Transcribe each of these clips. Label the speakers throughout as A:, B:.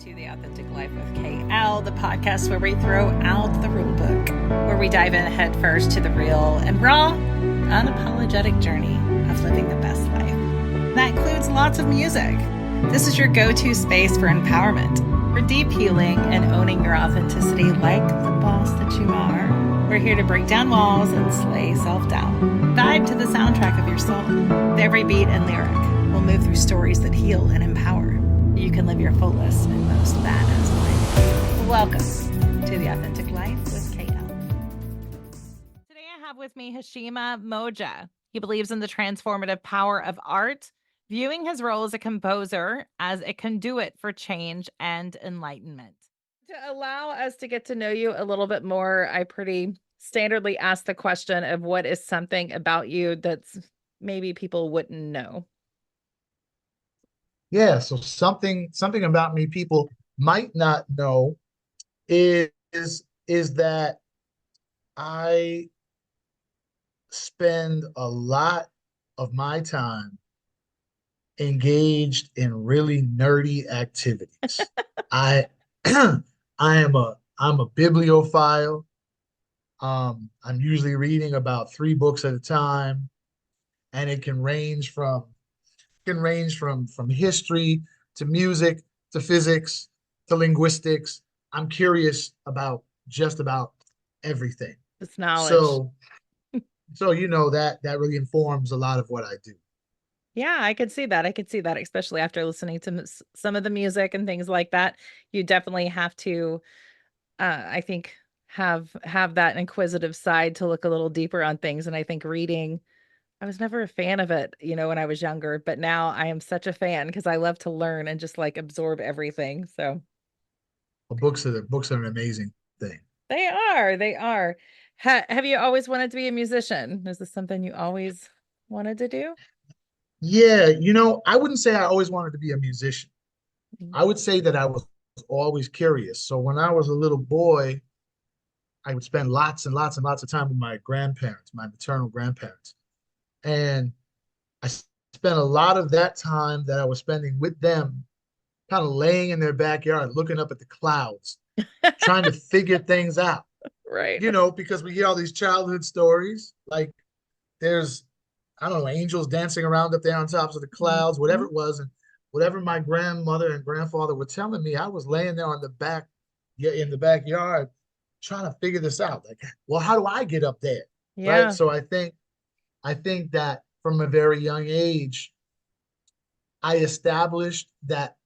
A: to The Authentic Life with KL, the podcast where we throw out the rule book, where we dive in head first to the real and raw, unapologetic journey of living the best life. That includes lots of music. This is your go-to space for empowerment, for deep healing and owning your authenticity like the boss that you are. We're here to break down walls and slay self-doubt. Vibe to the soundtrack of your soul. With every beat and lyric, we'll move through stories that heal and empower. You can live your fullest and most badass life. Welcome to The Authentic Life with KL. Today I have with me Heshima Moja. He believes in the transformative power of art, viewing his role as a composer as a conduit for change and enlightenment. To allow us to get to know you a little bit more, I pretty standardly ask the question of what is something about you that's maybe people wouldn't know.
B: Yeah, so something about me people might not know is is that I spend a lot of my time engaged in really nerdy activities. I I'm a bibliophile. I'm usually reading about 3 books at a time, and it can range from history to music to physics to linguistics. I'm curious about just about everything.
A: It's knowledge.
B: So that really informs a lot of what I do.
A: Yeah, I could see that. I could see that, especially after listening to some of the music and things like that. You definitely have to, I think, have that inquisitive side to look a little deeper on things. And I think reading, I was never a fan of it, when I was younger, but now I am such a fan because I love to learn and just like absorb everything. So
B: Well, books are an amazing thing.
A: they are, they are. Have you always wanted to be a musician? Is this something you always wanted to do?
B: Yeah, I wouldn't say I always wanted to be a musician.
A: Mm.
B: I would say that I was always curious. So when I was a little boy, I would spend lots and lots and lots of time with my grandparents, my maternal grandparents. And I spent a lot of that time that I was spending with them kind of laying in their backyard, looking up at the clouds, trying to figure things out,
A: Right.
B: because we hear all these childhood stories. Like there's, I don't know, angels dancing around up there on tops of the clouds, whatever
A: Mhm.
B: it was. And whatever my grandmother and grandfather were telling me, I was laying there yeah, in the backyard, trying to figure this out. Like, well, how do I get up there? Right.
A: Yeah.
B: So I think that from a very young age, I established that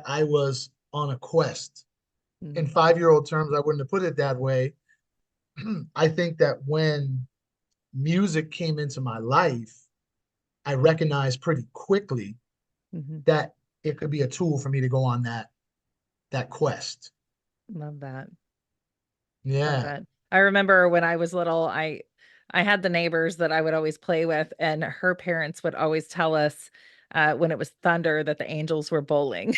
B: I was on a quest. In
A: Mhm.
B: 5-year-old terms, I wouldn't have put it that way. I think that when music came into my life, I recognized pretty quickly
A: Mhm.
B: that it could be a tool for me to go on that quest.
A: Love that. Love
B: Yeah.
A: that. I remember when I was little, I had the neighbors that I would always play with, and her parents would always tell us when it was thunder that the angels were bowling.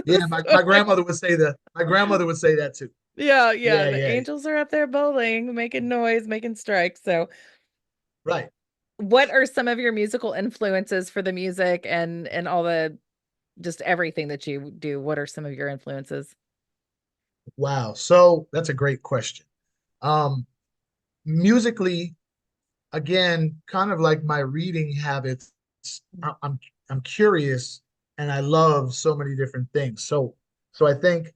B: Yeah, my grandmother would say that too.
A: Yeah, yeah,
B: Yeah,
A: the
B: yeah.
A: angels are up there bowling, making noise, making strikes. So,
B: Right.
A: what are some of your musical influences for the music and all the just everything that you do? What are some of your influences?
B: Wow. So that's a great question. Um, Musically, again, kind of like my reading habits, I'm curious and I love so many different things. So I think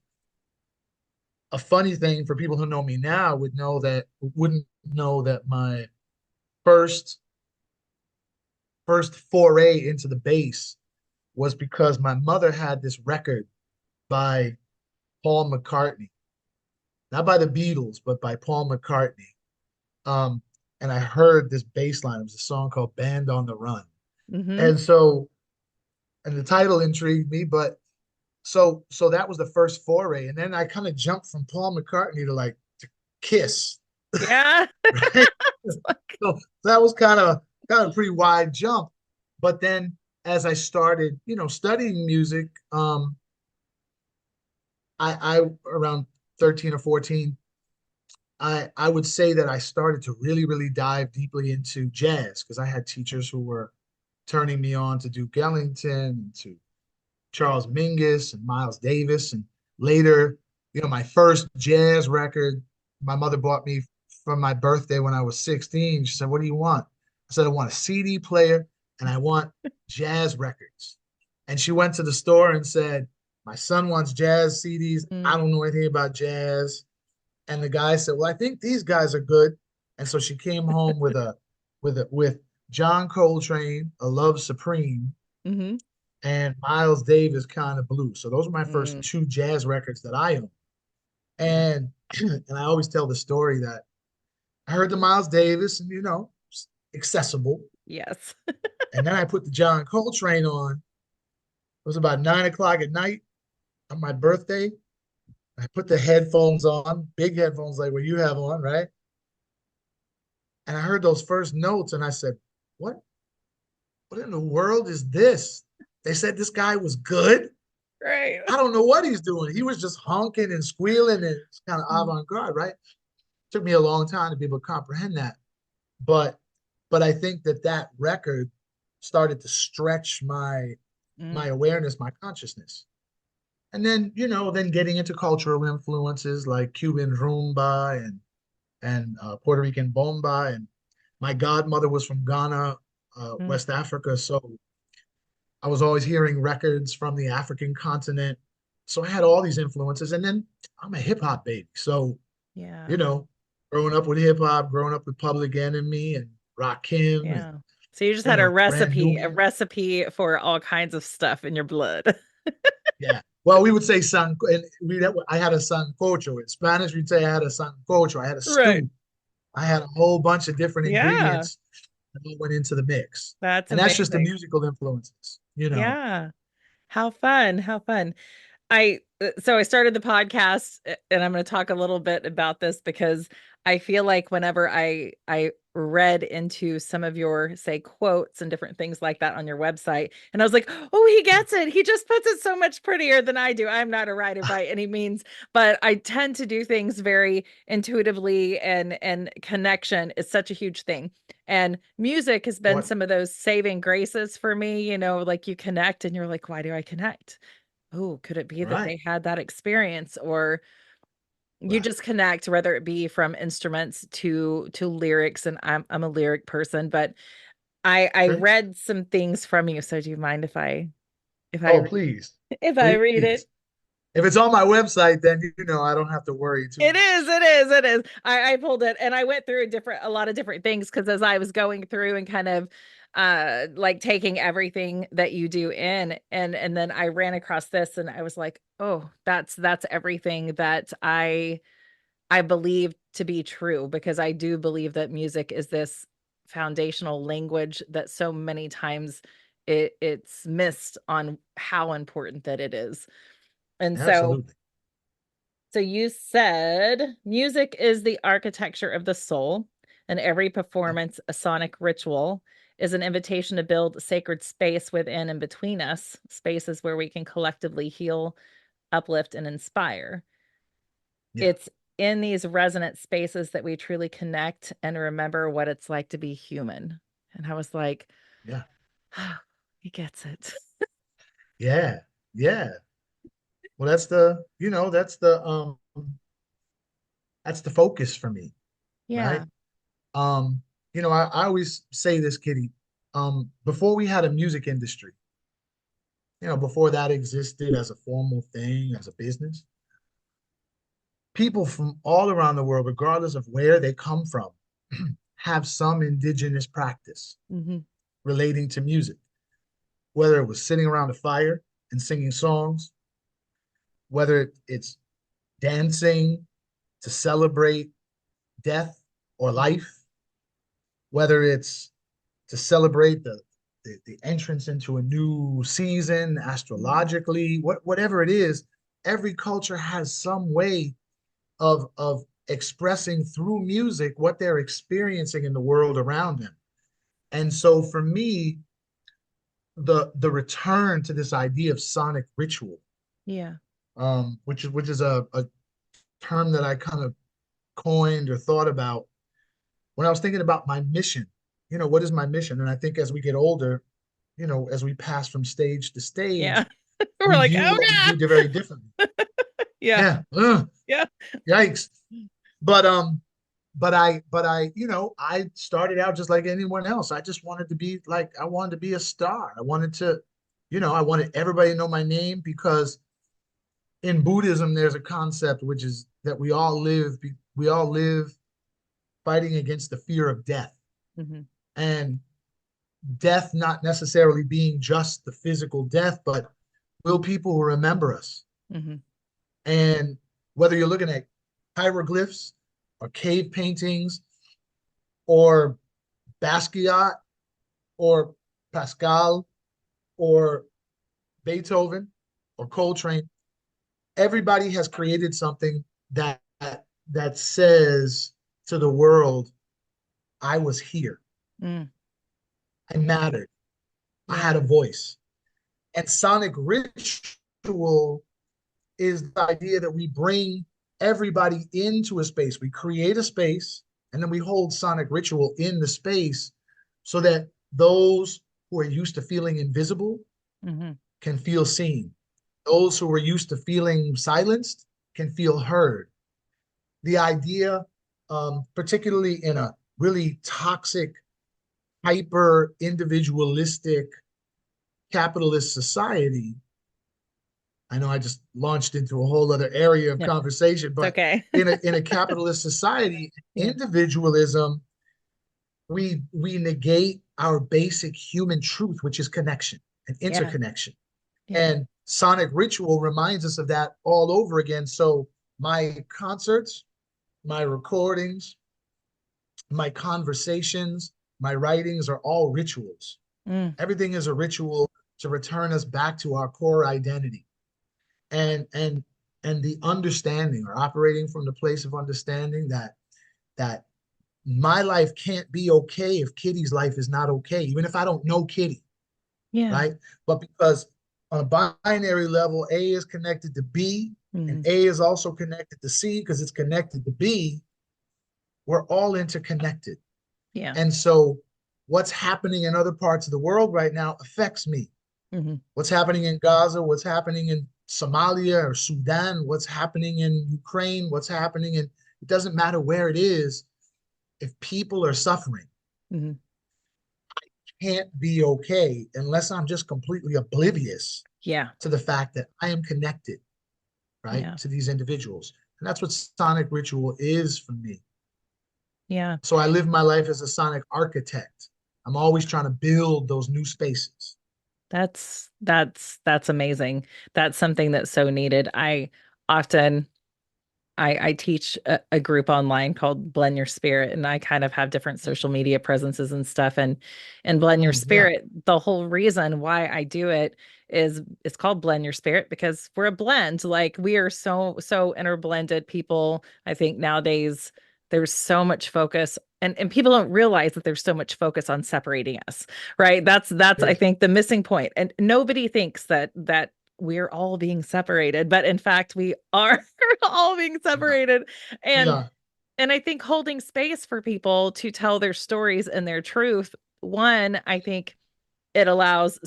B: a funny thing for people who know me now wouldn't know that my first first foray into the bass was because my mother had this record by Paul McCartney, not by the Beatles, but by Paul McCartney. Um, and I heard this bass line. It was a song called "Band on the Run,"
A: Mm-hmm.
B: and so and the title intrigued me. But so that was the first foray, and then I kind of jumped from Paul McCartney to Kiss,
A: Yeah.
B: right? So that was kind of a pretty wide jump. But then as I started, studying music, I around 13 or 14, I would say that I started to really, really dive deeply into jazz because I had teachers who were turning me on to Duke Ellington and to Charles Mingus and Miles Davis. And later, my first jazz record, my mother bought me for my birthday when I was 16. She said, "What do you want?" I said, "I want a CD player and I want jazz records." And she went to the store and said, "My son wants jazz CDs. I
A: Mm.
B: don't know anything about jazz." And the guy said, "Well, I think these guys are good." And so she came home with John Coltrane, "A Love Supreme,"
A: Mm-hmm.
B: and Miles Davis, "Kind of Blue." So those were my first
A: Mm.
B: two jazz records that I owned.
A: Yeah.
B: And and I always tell the story that I heard the Miles Davis and accessible.
A: Yes.
B: And then I put the John Coltrane on. It was about 9 o'clock at night on my birthday. I put the headphones on, big headphones like what you have on, right? And I heard those first notes and I said, What? What in the world is this? They said this guy was good.
A: Right.
B: I don't know what he's doing. He was just honking and squealing and it's kind of avant-garde, right? Took me a long time to be able to comprehend that. But I think that record started to stretch my
A: Mm.
B: awareness, my consciousness. And then, then getting into cultural influences like Cuban rumba and Puerto Rican bomba. And my godmother was from Ghana,
A: Mm.
B: West Africa. So I was always hearing records from the African continent. So I had all these influences. And then I'm a hip hop baby. So, you
A: Yeah.
B: know, growing up with hip hop, growing up with Public Enemy and Rakim and,
A: Yeah. So you just had
B: Brand
A: a
B: Nubian.
A: recipe for all kinds of stuff in your blood.
B: Yeah. Well, we would say san, and I had a sancocho. In Spanish, we'd say I had a sancocho. I had a
A: Right.
B: stew. I had a whole bunch of different
A: Yeah.
B: ingredients that all went into the mix.
A: That's
B: And that's just the
A: amazing.
B: musical influences.
A: Yeah. How fun. How fun. So I started the podcast and I'm going to talk a little bit about this because I feel like whenever I read into some of your say quotes and different things like that on your website and I was like, "Oh, he gets it. He just puts it so much prettier than I do." I'm not a writer by any means, but I tend to do things very intuitively and connection is such a huge thing. And music has been
B: What?
A: some of those saving graces for me, like you connect and you're like, "Why do I connect?" Oh, could it be that
B: Right.
A: they had that experience or you
B: Right.
A: just connect whether it be from instruments to lyrics and I'm a lyric person, but I
B: Okay.
A: read some things from you. So do you mind if I
B: Oh,
A: read
B: please.
A: if I read it?
B: Please. If it's on my website, then I don't have to worry too
A: It is,
B: much.
A: it is, it is. I pulled it and I went through a lot of different things because as I was going through and kind of like taking everything that you do in and then I ran across this and I was like, oh, that's everything that I believe to be true because I do believe that music is this foundational language that so many times it's missed on how important that it is. And
B: Absolutely.
A: so you said music is the architecture of the soul, and every
B: Yep.
A: performance, a sonic ritual, is an invitation to build sacred space within and between us, spaces where we can collectively heal, uplift, and inspire.
B: Yeah.
A: It's in these resonant spaces that we truly connect and remember what it's like to be human. And I was like,
B: Yeah.
A: oh, he gets it.
B: Yeah. Yeah. Well, that's the focus for me, right?
A: Yeah.
B: Um, I always say this, Kitty. Before we had a music industry, before that existed as a formal thing, as a business, people from all around the world, regardless of where they come from, have some indigenous practice
A: Hmm.
B: relating to music, whether it was sitting around a fire and singing songs, whether it's dancing to celebrate death or life, whether it's to celebrate the entrance into a new season astrologically, whatever it is, every culture has some way of expressing through music what they're experiencing in the world around them. And so for me, the return to this idea of sonic ritual,
A: Yeah.
B: which is a term that I kind of coined or thought about when I was thinking about my mission. What is my mission? And I think as we get older, as we pass from stage to
A: Yeah.
B: stage,
A: We're
B: We
A: like,
B: view
A: oh
B: what we do
A: God.
B: very differently.
A: Yeah.
B: Yeah. Ugh,
A: Yeah.
B: yikes. But I started out just like anyone else. I just wanted to be like, I wanted to be a star. I wanted to, I wanted everybody to know my name because in Buddhism, there's a concept which is that we all live fighting against the fear of death.
A: Hmm.
B: And death not necessarily being just the physical death, but will people remember us?
A: Hmm.
B: And whether you're looking at hieroglyphs or cave paintings or Basquiat or Pascal or Beethoven or Coltrane, everybody has created something that says to the world, I was here.
A: Mm.
B: I mattered. I
A: Yeah.
B: had a voice. And sonic ritual is the idea that we bring everybody into a space. We create a space and then we hold sonic ritual in the space so that those who are used to feeling invisible
A: Hmm.
B: can feel seen. Those who are used to feeling silenced can feel heard. The idea, particularly in a really toxic, hyper individualistic capitalist society, I know I just launched into a whole other area of
A: Yeah.
B: conversation,
A: It's
B: but
A: okay.
B: in a capitalist society,
A: Yeah.
B: individualism, we negate our basic human truth, which is connection and
A: Yeah.
B: interconnection.
A: Yeah.
B: And sonic ritual reminds us of that all over again. So my concerts, my recordings, my conversations, my writings are all rituals.
A: Mm.
B: Everything is a ritual to return us back to our core identity. And the understanding or operating from the place of understanding that my life can't be okay if Kitty's life is not okay, even if I don't know Kitty,
A: Yeah.
B: right? But because on a binary level, A is connected to B and
A: Hmm.
B: A is also connected to C because it's connected to B, we're all interconnected.
A: Yeah.
B: And so what's happening in other parts of the world right now affects me.
A: Hmm.
B: What's happening in Gaza, what's happening in Somalia or Sudan, what's happening in Ukraine, what's happening in, it doesn't matter where it is. If people are suffering,
A: Hmm.
B: can't be okay unless I'm just completely oblivious
A: Yeah.
B: to the fact that I am connected, right,
A: Yeah.
B: to these individuals. And that's what sonic ritual is for me.
A: Yeah.
B: So I live my life as a sonic architect. I'm always trying to build those new spaces.
A: That's amazing. That's something that's so needed. Often I teach a group online called Blend Your Spirit, and I kind of have different social media presences and stuff. And Blend Your
B: Yeah,
A: Spirit, the whole reason why I do it is it's called Blend Your Spirit because we're a blend. Like we are so interblended people. I think nowadays there's so much focus and people don't realize that there's so much focus on separating us, right? That's I
B: yes,
A: think the missing point. And nobody thinks that we're all being separated, but in fact we are all being
B: yeah,
A: separated.
B: we
A: And
B: are.
A: and I think holding space for people to tell their stories and their truth, one, I think it allows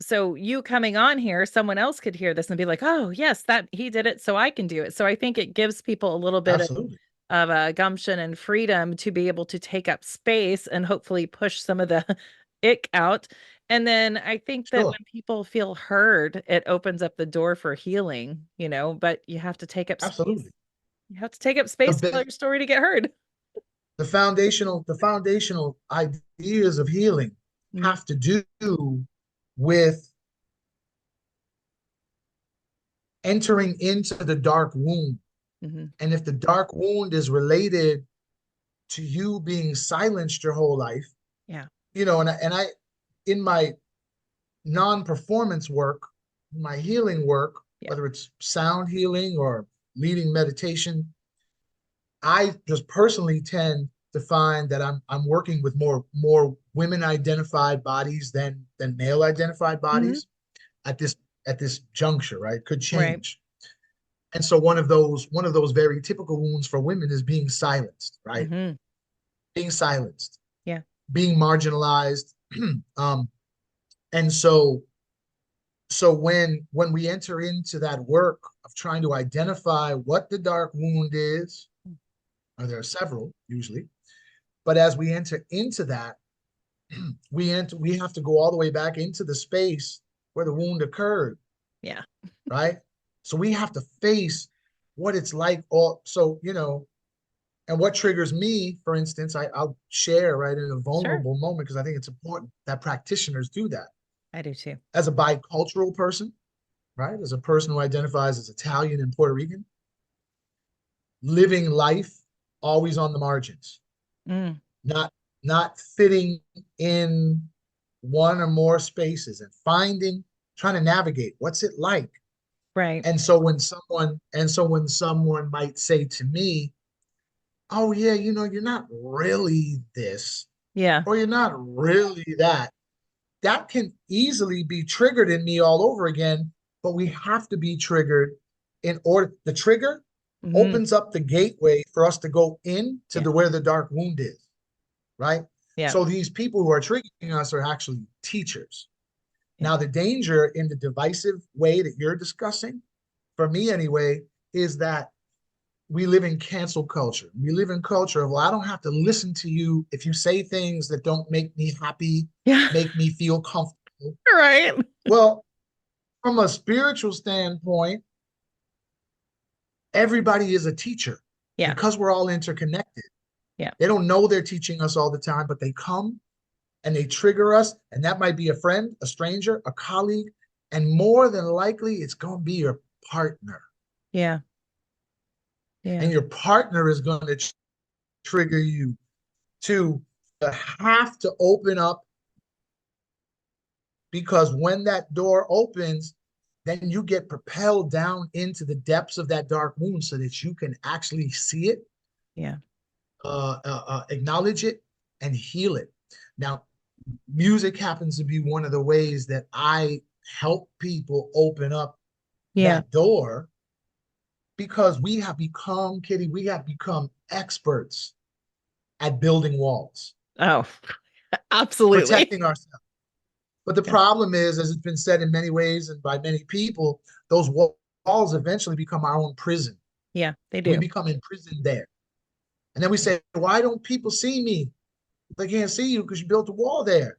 A: so you coming on here, someone else could hear this and be like, oh yes, that he did it, so I can do it. So I think it gives people a little bit
B: Absolutely.
A: of a gumption and freedom to be able to take up space and hopefully push some of the ick out. And then I think that
B: Sure.
A: when people feel heard, it opens up the door for healing, but you have to take up space.
B: Absolutely.
A: You have to take up
B: The
A: space to tell
B: bit,
A: your story to get heard.
B: the foundational ideas of healing
A: Mm.
B: have to do with entering into the dark wound.
A: Hmm.
B: And if the dark wound is related to you being silenced your whole life,
A: Yeah.
B: and I in my non-performance work, my healing work,
A: Yeah.
B: whether it's sound healing or leading meditation, I just personally tend to find that I'm working with more women identified bodies than male identified
A: Hmm.
B: bodies at this juncture, right? Could
A: Right.
B: change. And so one of those very typical wounds for women is being silenced, right?
A: Hmm.
B: Being silenced,
A: Yeah.
B: being marginalized. um, and so So when we enter into that work of trying to identify what the dark wound is, or there are several usually, but as we enter into that, we have to go all the way back into the space where the wound occurred,
A: Yeah.
B: right? So we have to face what it's like. All so and what triggers me, for instance, I'll share right in a
A: Sure.
B: vulnerable moment because I think it's important that practitioners do that.
A: I do too.
B: As a bicultural person, right? As a person who identifies as Italian and Puerto Rican, living life always on the margins,
A: Mm,
B: not not fitting in one or more spaces and trying to navigate what's it like.
A: right.
B: And so when someone might say to me, "Oh yeah, you're not really this,
A: Yeah.
B: or you're not really that," that can easily be triggered in me all over again. But we have to be triggered in order. The trigger
A: Hmm.
B: opens up the gateway for us to go in to
A: Yeah.
B: the where the dark wound is, right?
A: Yeah.
B: So these people who are triggering us are actually teachers.
A: Yeah.
B: Now, the danger in the divisive way that you're discussing, for me anyway, is that we live in cancel culture. We live in culture of, well, I don't have to listen to you if you say things that don't make me happy,
A: Yeah.
B: make me feel comfortable.
A: Right.
B: Well, from a spiritual standpoint, everybody is a teacher
A: Yeah.
B: because we're all interconnected.
A: Yeah.
B: They don't know they're teaching us all the time, but they come and they trigger us. And that might be a friend, a stranger, a colleague. And more than likely, it's going to be your partner.
A: Yeah.
B: And
A: Yeah.
B: your partner is going to trigger you to have to open up, because when that door opens, then you get propelled down into the depths of that dark wound so that you can actually see it,
A: Yeah.
B: acknowledge it, and heal it. Now, music happens to be one of the ways that I help people open up
A: Yeah.
B: that door, because we have become, Kitty, we have become experts at building walls,
A: Oh, absolutely.
B: protecting ourselves. But the
A: Yeah.
B: problem is, as it's been said in many ways and by many people, those walls eventually become our own prison.
A: Yeah, they
B: We
A: do.
B: become imprisoned there. And then we say, why don't people see me? They can't see you because you built a wall there.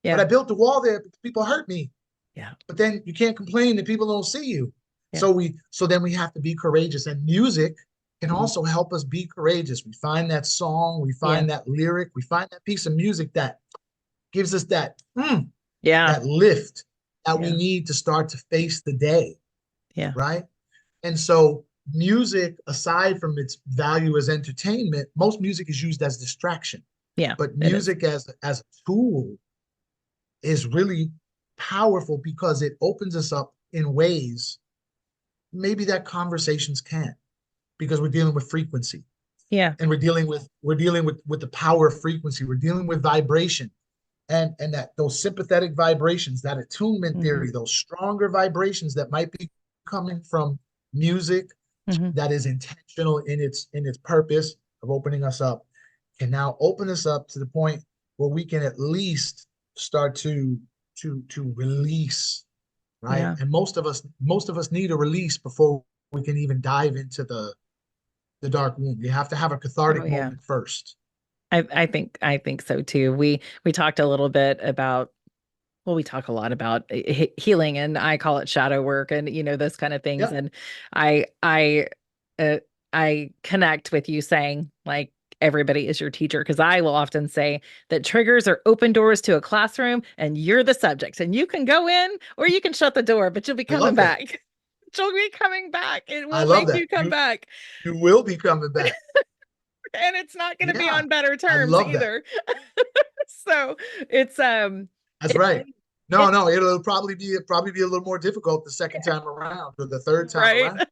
B: But
A: Yeah.
B: I built the wall there because people hurt me.
A: Yeah.
B: But then you can't complain that people don't see you.
A: Yeah.
B: So then we have to be courageous. And music can
A: Mhm.
B: also help us be courageous. We find that song, we
A: Yeah.
B: find that lyric, we find that piece of music that gives us
A: Yeah.
B: that lift that we
A: Yeah.
B: need to start to face the day,
A: Yeah.
B: right? And so music, aside from its value as entertainment, most music is used as distraction.
A: Yeah.
B: But
A: It is.
B: music as a tool is really powerful because it opens us up in ways maybe that conversations can't, because we're dealing with frequency,
A: Yeah.
B: and we're dealing with the power of frequency. We're dealing with vibration, and that those sympathetic vibrations, that attunement
A: Hmm.
B: theory, those stronger vibrations that might be coming from music
A: Hmm.
B: that is intentional in its purpose of opening us up, can now open us up to the point where we can at least start to release, right?
A: Yeah.
B: And most of us need a release before we can even dive into the dark womb. You have to have a
A: Oh,
B: cathartic
A: yeah.
B: moment first.
A: I think so too. We talked a little bit about, well, we talk a lot about healing, and I call it shadow work, and those kind of things.
B: Yep.
A: And I uh, I connect with you saying, like, everybody is your teacher, because I will often say that triggers are open doors to a classroom, and you're the subjects, and you can go in or you can shut the door, but you'll be
B: I
A: coming
B: love that.
A: back. You'll be coming back. It
B: I
A: will
B: love
A: make
B: that.
A: you come back,
B: You will be coming back.
A: and it's not going to be
B: Yeah.
A: on better
B: I
A: terms
B: love that.
A: either. So it's
B: That's
A: it's
B: right. No,
A: it's
B: no, it'll probably be a little more difficult the second time around or the third time
A: right.
B: around.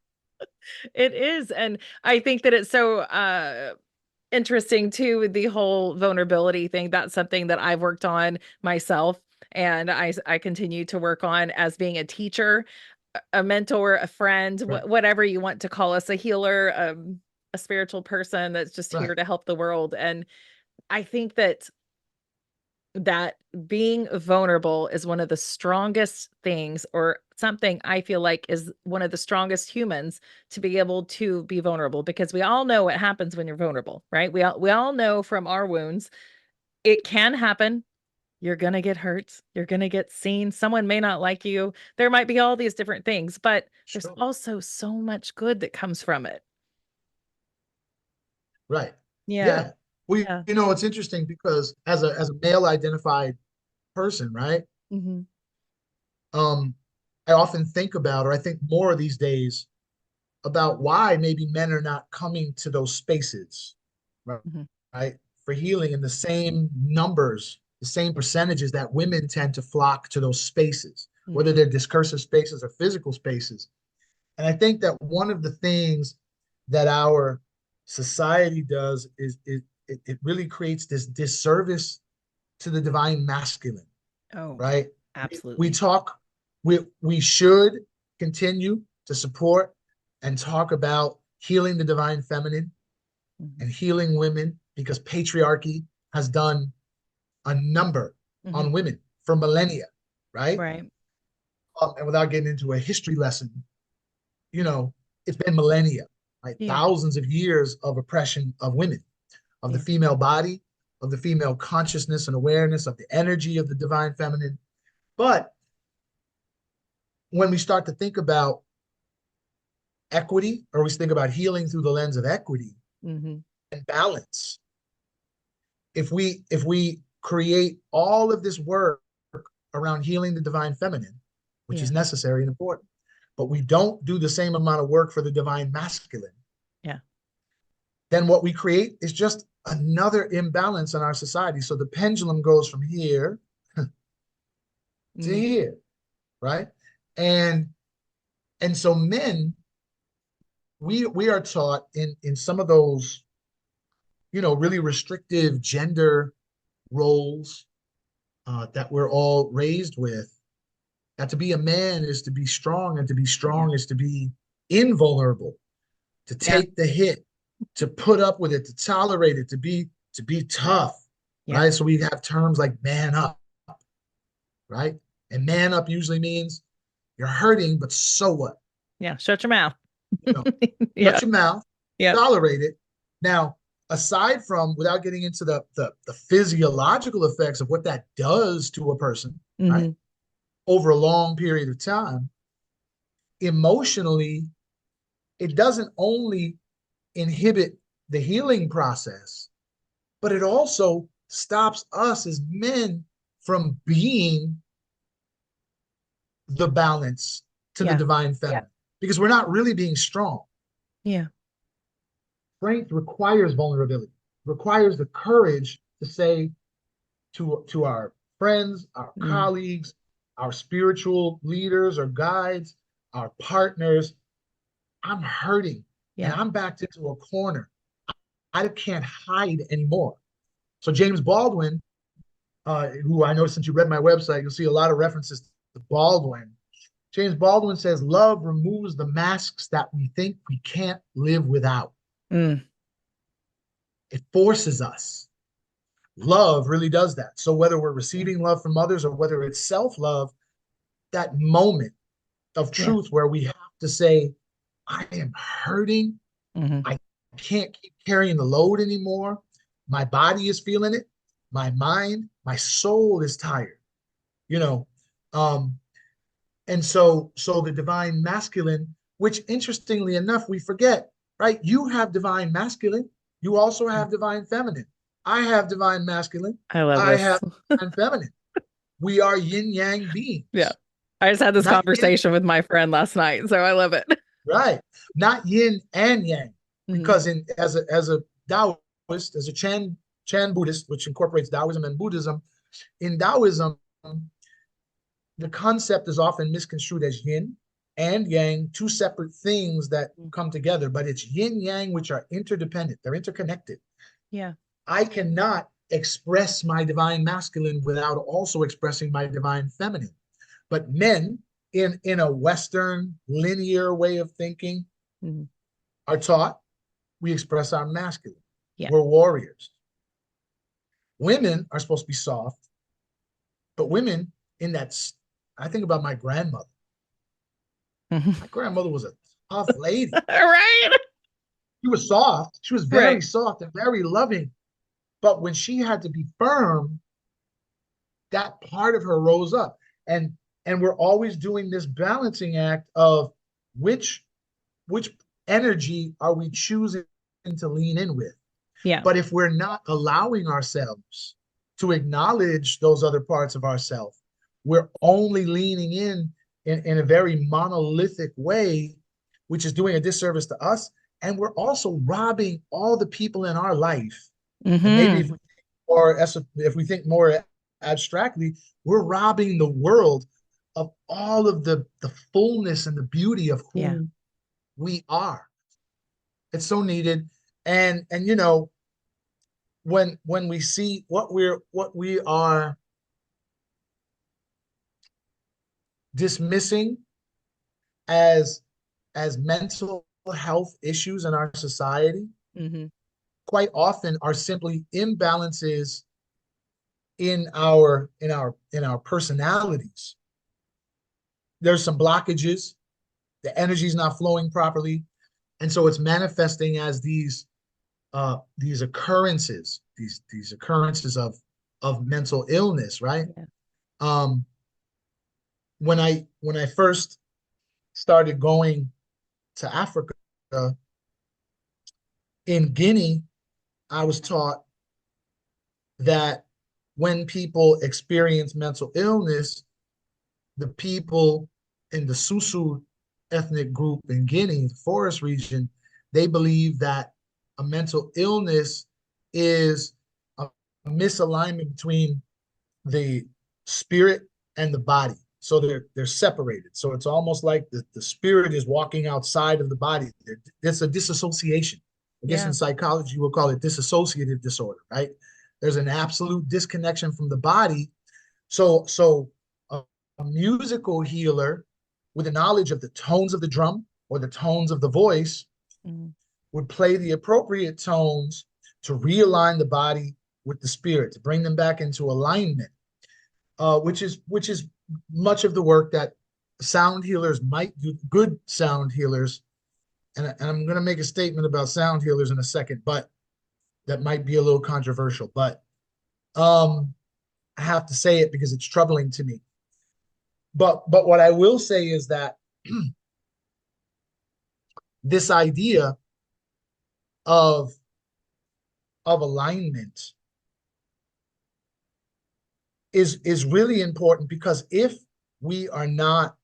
A: It is. And I think that it's so interesting too, with the whole vulnerability thing. That's something that I've worked on myself, and I continue to work on, as being a teacher, a mentor, a friend,
B: Right.
A: whatever you want to call us, a healer, a spiritual person that's just here
B: Right.
A: to help the world. And I think that that being vulnerable is one of the strongest things, or something I feel like is one of the strongest humans to be able to be vulnerable, because we all know what happens when you're vulnerable, right? We all know from our wounds, it can happen. You're going to get hurt. You're going to get seen. Someone may not like you. There might be all these different things, but there's
B: Sure.
A: also so much good that comes from it.
B: Right.
A: Yeah.
B: Yeah. We,
A: Yeah.
B: it's interesting because as a male identified person, right?
A: Hmm.
B: Um, I often think about, or I think more these days about why maybe men are not coming to those spaces, right?
A: Hmm.
B: Right? For healing in the same numbers, the same percentages that women tend to flock to those spaces, whether
A: Hmm.
B: they're discursive spaces or physical spaces. And I think that one of the things that our society does is it really creates this disservice to the divine masculine,
A: Oh,
B: right? We
A: absolutely.
B: talk, we should continue to support and talk about healing the divine feminine
A: Hmm.
B: and healing women because patriarchy has done a number
A: Hmm.
B: on women for millennia, right?
A: Right.
B: And without getting into a history lesson, you know, it's been millennia, right?
A: Yeah.
B: Thousands of years of oppression of women, of the
A: Yeah.
B: female body, of the female consciousness and awareness, of the energy of the divine feminine. But when we start to think about equity, or we think about healing through the lens of equity
A: Hmm.
B: and balance, if we create all of this work around healing the divine feminine, which is
A: Yeah.
B: necessary and important, but we don't do the same amount of work for the divine masculine,
A: Yeah.
B: then what we create is just another imbalance in our society. So the pendulum goes from here to
A: Mm.
B: here, right? And and so men, we are taught in some of those, really restrictive gender roles that we're all raised with, that to be a man is to be strong, and to be
A: Yeah.
B: strong is to be invulnerable, to
A: Yeah.
B: take the hit, to put up with it, to tolerate it, to be tough,
A: Yeah.
B: right? So we have terms like man up, right? And man up usually means you're hurting, but so what?
A: Yeah. Shut your mouth.
B: You know,
A: Yeah.
B: shut your mouth,
A: Yep.
B: tolerate it. Now, aside from, without getting into the physiological effects of what that does to a person, right,
A: Hmm.
B: over a long period of time, emotionally, it doesn't only inhibit the healing process, but it also stops us as men from being the balance to the
A: Yeah.
B: divine feminine, because we're not really being strong.
A: Yeah.
B: Strength requires vulnerability, requires the courage to say to our friends, our
A: Mm.
B: colleagues, our spiritual leaders or guides, our partners, I'm hurting and
A: Yeah.
B: I'm backed into a corner. I can't hide anymore. So James Baldwin, who I know since you read my website, you'll see a lot of references to Baldwin. James Baldwin says, love removes the masks that we think we can't live without.
A: Mm.
B: It forces us. Love really does that. So whether we're
A: Yeah.
B: receiving love from others or whether it's self-love, that moment of
A: Yeah.
B: truth where we have to say, I am hurting.
A: Hmm.
B: I can't keep carrying the load anymore. My body is feeling it. My mind, my soul is tired. You know, um, and so the divine masculine, which interestingly enough, we forget, right? You have divine masculine. You also have divine feminine. I have divine masculine.
A: I love
B: I
A: this.
B: have divine feminine. We are yin yang
A: Yeah.
B: beings,
A: I just had this
B: not yin,
A: conversation with my friend last night, so I love it.
B: right? Not yin and yang.
A: Hmm.
B: Because in as a Taoist, as a Chan Buddhist, which incorporates Taoism and Buddhism, in Taoism, the concept is often misconstrued as yin and yang, two separate things that come together, but it's yin yang, which are interdependent, they're interconnected.
A: Yeah.
B: I cannot express my divine masculine without also expressing my divine feminine. But men, in a Western linear way of thinking,
A: Hmm.
B: are taught we express our masculine.
A: Yeah.
B: We're warriors. Women are supposed to be soft. But women in I think about my grandmother. My grandmother was a tough lady.
A: Right.
B: She was soft. She was very
A: Right.
B: soft and very loving. But when she had to be firm, that part of her rose up. And we're always doing this balancing act of which which energy are we choosing to lean in with.
A: Yeah.
B: But if we're not allowing ourselves to acknowledge those other parts of ourselves, we're only leaning in a very monolithic way, which is doing a disservice to us. And we're also robbing all the people in our life. And maybe
A: Mm-hmm.
B: if we think more abstractly, we're robbing the world of all of the fullness and the beauty of
A: Yeah.
B: who we are. It's so needed. And you know, when we see what we are dismissing as mental health issues in our society,
A: Mm-hmm.
B: quite often are simply imbalances in our personalities. There's some blockages, the energy's not flowing properly, and so it's manifesting as these occurrences, these occurrences of mental illness, right?
A: Yeah.
B: um when I first started going to Africa, in Guinea, I was taught that when people experience mental illness, the people in the Susu ethnic group in Guinea, the forest region, they believe that a mental illness is a misalignment between the spirit and the body. So they're separated. So it's almost like the spirit is walking outside of the body. It's a disassociation. I guess in
A: Yeah.
B: psychology we'll call it dissociative disorder, right? There's an absolute disconnection from the body. So a musical healer with a knowledge of the tones of the drum or the tones of the voice
A: Mm-hmm.
B: would play the appropriate tones to realign the body with the spirit, to bring them back into alignment, which is much of the work that sound healers might do. Good sound healers, and I'm going to make a statement about sound healers in a second, but that might be a little controversial. But I have to say it because it's troubling to me. But what I will say is that this idea of alignment is really important, because if we are not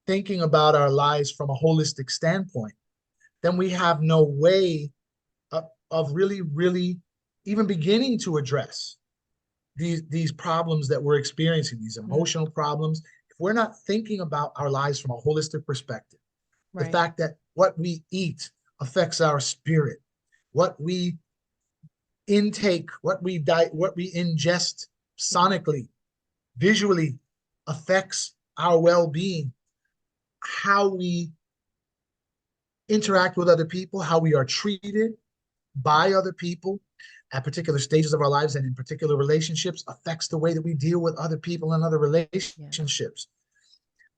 B: thinking about our lives from a holistic standpoint, then we have no way of really even beginning to address these problems that we're experiencing, these emotional problems. If we're not thinking about our lives from a holistic perspective, the
A: Right.
B: fact that what we eat affects our spirit, what we intake, what we ingest sonically, visually affects our well-being, how we interact with other people, how we are treated by other people at particular stages of our lives and in particular relationships affects the way that we deal with other people and other
A: Yeah.
B: relationships.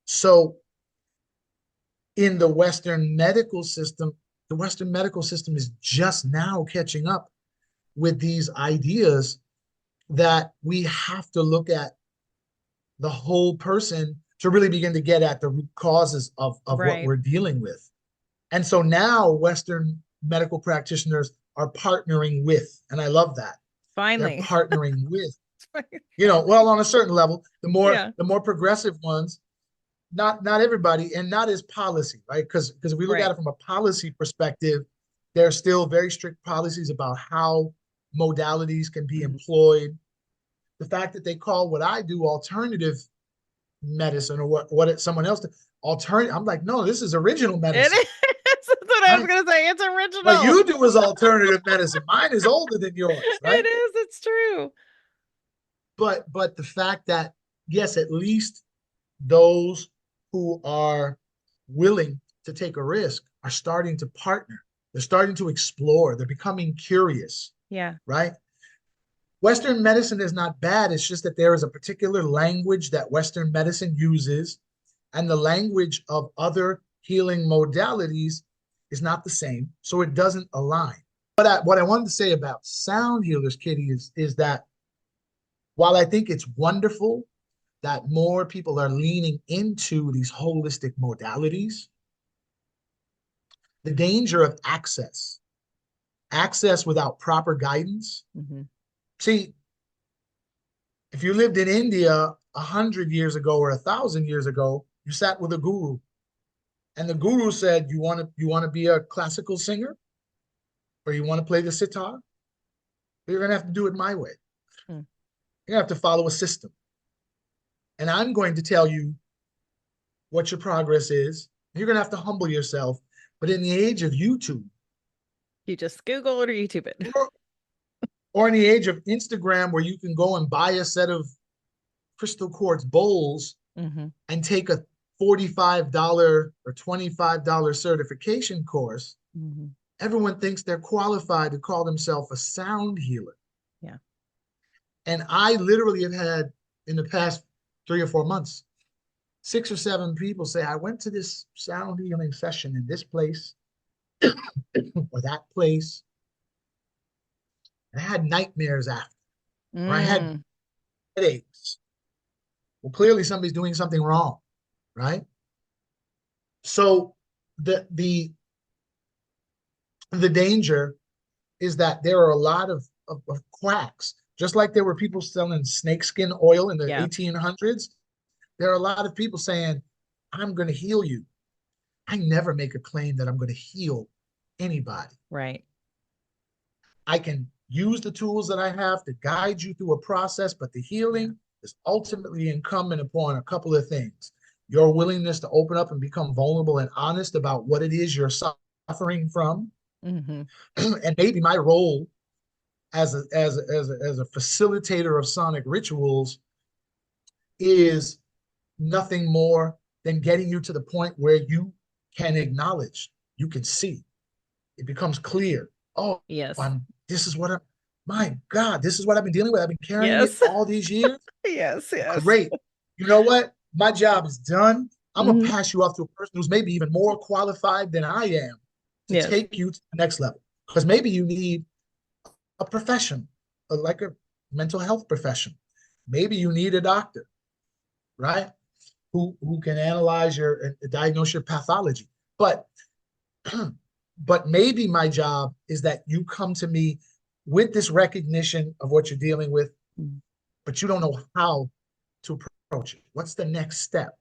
B: So in the Western medical system is just now catching up with these ideas that we have to look at the whole person to really begin to get at the root causes of what
A: Right.
B: we're dealing with. And so now Western medical practitioners are partnering with, and I love that. They're
A: Finally.
B: partnering with,
A: Finally.
B: well, on a certain level,
A: Yeah.
B: the more progressive ones, not everybody, and not as policy, right? Because if we look at
A: Right.
B: it from a policy perspective, there's still very strict policies about how modalities can be
A: Mhm.
B: employed. The fact that they call what I do alternative medicine, or someone else alternative, I'm like, no, this is original
A: It
B: medicine.
A: is. That's what I was
B: Right?
A: gonna say. It's
B: What
A: original.
B: you do is alternative medicine. Mine is older than yours,
A: It
B: right?
A: is. It's true.
B: But the fact that, yes, at least those who are willing to take a risk are starting to partner. They're starting to explore. They're becoming curious,
A: Yeah.
B: right? Western medicine is not bad. It's just that there is a particular language that Western medicine uses, and the language of other healing modalities is not the same. So it doesn't align. What I wanted to say about sound healers, Kitty, is that while I think it's wonderful that more people are leaning into these holistic modalities, the danger of access without proper guidance.
A: Mm-hmm.
B: See, if you lived in India 100 years ago or 1,000 years ago, you sat with a guru, and the guru said, "You want to be a classical singer, or you want to play the sitar? You're gonna have to do it my way.
A: Mm.
B: You're gonna have to follow a system, and I'm going to tell you what your progress is. You're gonna have to humble yourself." But in the age of YouTube,
A: You just Google it or YouTube it.
B: or in the age of Instagram, where you can go and buy a set of crystal quartz bowls
A: Mm-hmm.
B: and take a $45 or $25 certification course,
A: Mm-hmm.
B: everyone thinks they're qualified to call themselves a sound healer.
A: Yeah.
B: And I literally have had, in the past 3 or 4 months, 6 or 7 people say, "I went to this sound healing session in this place or that place, and I had nightmares after, or I had
A: Mm.
B: headaches." Well, clearly somebody's doing something wrong, right? So the danger is that there are a lot of quacks. Just like there were people selling snakeskin oil in the
A: Yeah.
B: 1800s, there are a lot of people saying, "I'm going to heal you." I never make a claim that I'm going to heal anybody.
A: Right.
B: I can use the tools that I have to guide you through a process, but the healing is ultimately incumbent upon a couple of things: your willingness to open up and become vulnerable and honest about what it is you're suffering from.
A: Mm-hmm.
B: And maybe my role as a facilitator of sonic rituals is nothing more than getting you to the point where you can acknowledge, you can see, it becomes clear. Oh,
A: Yes.
B: this is what my God, this is what I've been dealing with. I've been carrying it
A: Yes.
B: all these years.
A: Yes. Yes.
B: Great. You know what? My job is done. I'm going to
A: Mm-hmm.
B: pass you off to a person who's maybe even more qualified than I am to
A: Yes.
B: take you to the next level. Because maybe you need a profession, like a mental health profession. Maybe you need a doctor, right? Who can analyze your and diagnose your pathology. But but maybe my job is that you come to me with this recognition of what you're dealing with,
A: Mm-hmm.
B: but you don't know how to approach it. What's the next step?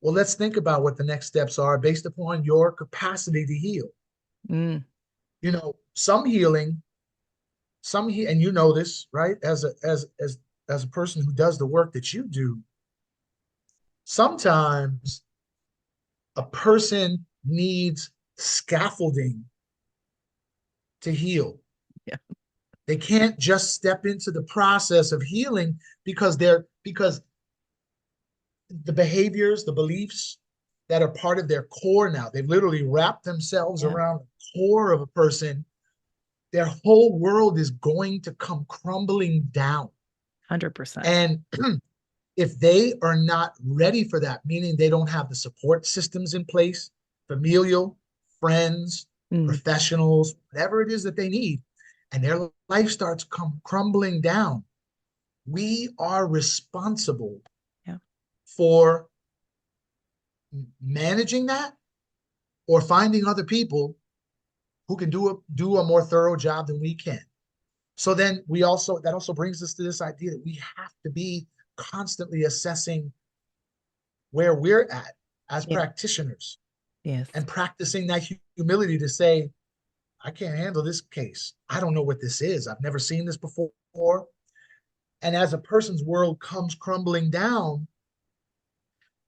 B: Well, let's think about what the next steps are based upon your capacity to heal.
A: Mm.
B: You know, and you know this, right? As a person who does the work that you do, sometimes a person needs scaffolding to heal.
A: Yeah.
B: They can't just step into the process of healing because the behaviors, the beliefs that are part of their core now, they've literally wrapped themselves
A: Yeah.
B: around the core of a person. Their whole world is going to come crumbling down.
A: 100%.
B: And if they are not ready for that, meaning they don't have the support systems in place, familial, friends,
A: Mm.
B: professionals, whatever it is that they need, and their life starts crumbling down, we are responsible
A: Yeah.
B: for managing that or finding other people who can do a more thorough job than we can. So then that also brings us to this idea that we have to be constantly assessing where we're at as
A: Yeah.
B: practitioners
A: Yes.
B: and practicing that humility to say, "I can't handle this case. I don't know what this is. I've never seen this before." And as a person's world comes crumbling down,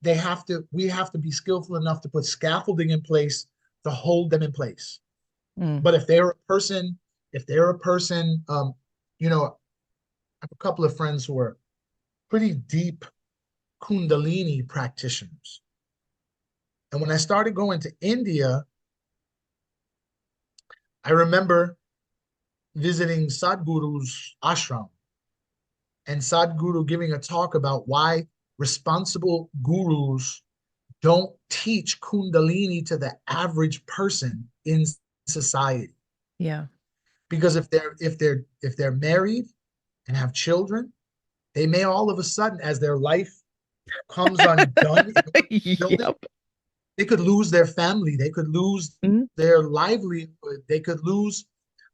B: we have to be skillful enough to put scaffolding in place to hold them in place.
A: Mm.
B: But if they're a person, you know, I have a couple of friends who are pretty deep Kundalini practitioners. And when I started going to India, I remember visiting Sadhguru's ashram and Sadhguru giving a talk about why responsible gurus don't teach Kundalini to the average person in society.
A: Yeah.
B: Because if they're married and have children, they may all of a sudden, as their life comes undone in order to build it,
A: Yep.
B: they could lose their family, they could lose
A: Mhm.
B: their livelihood, they could lose.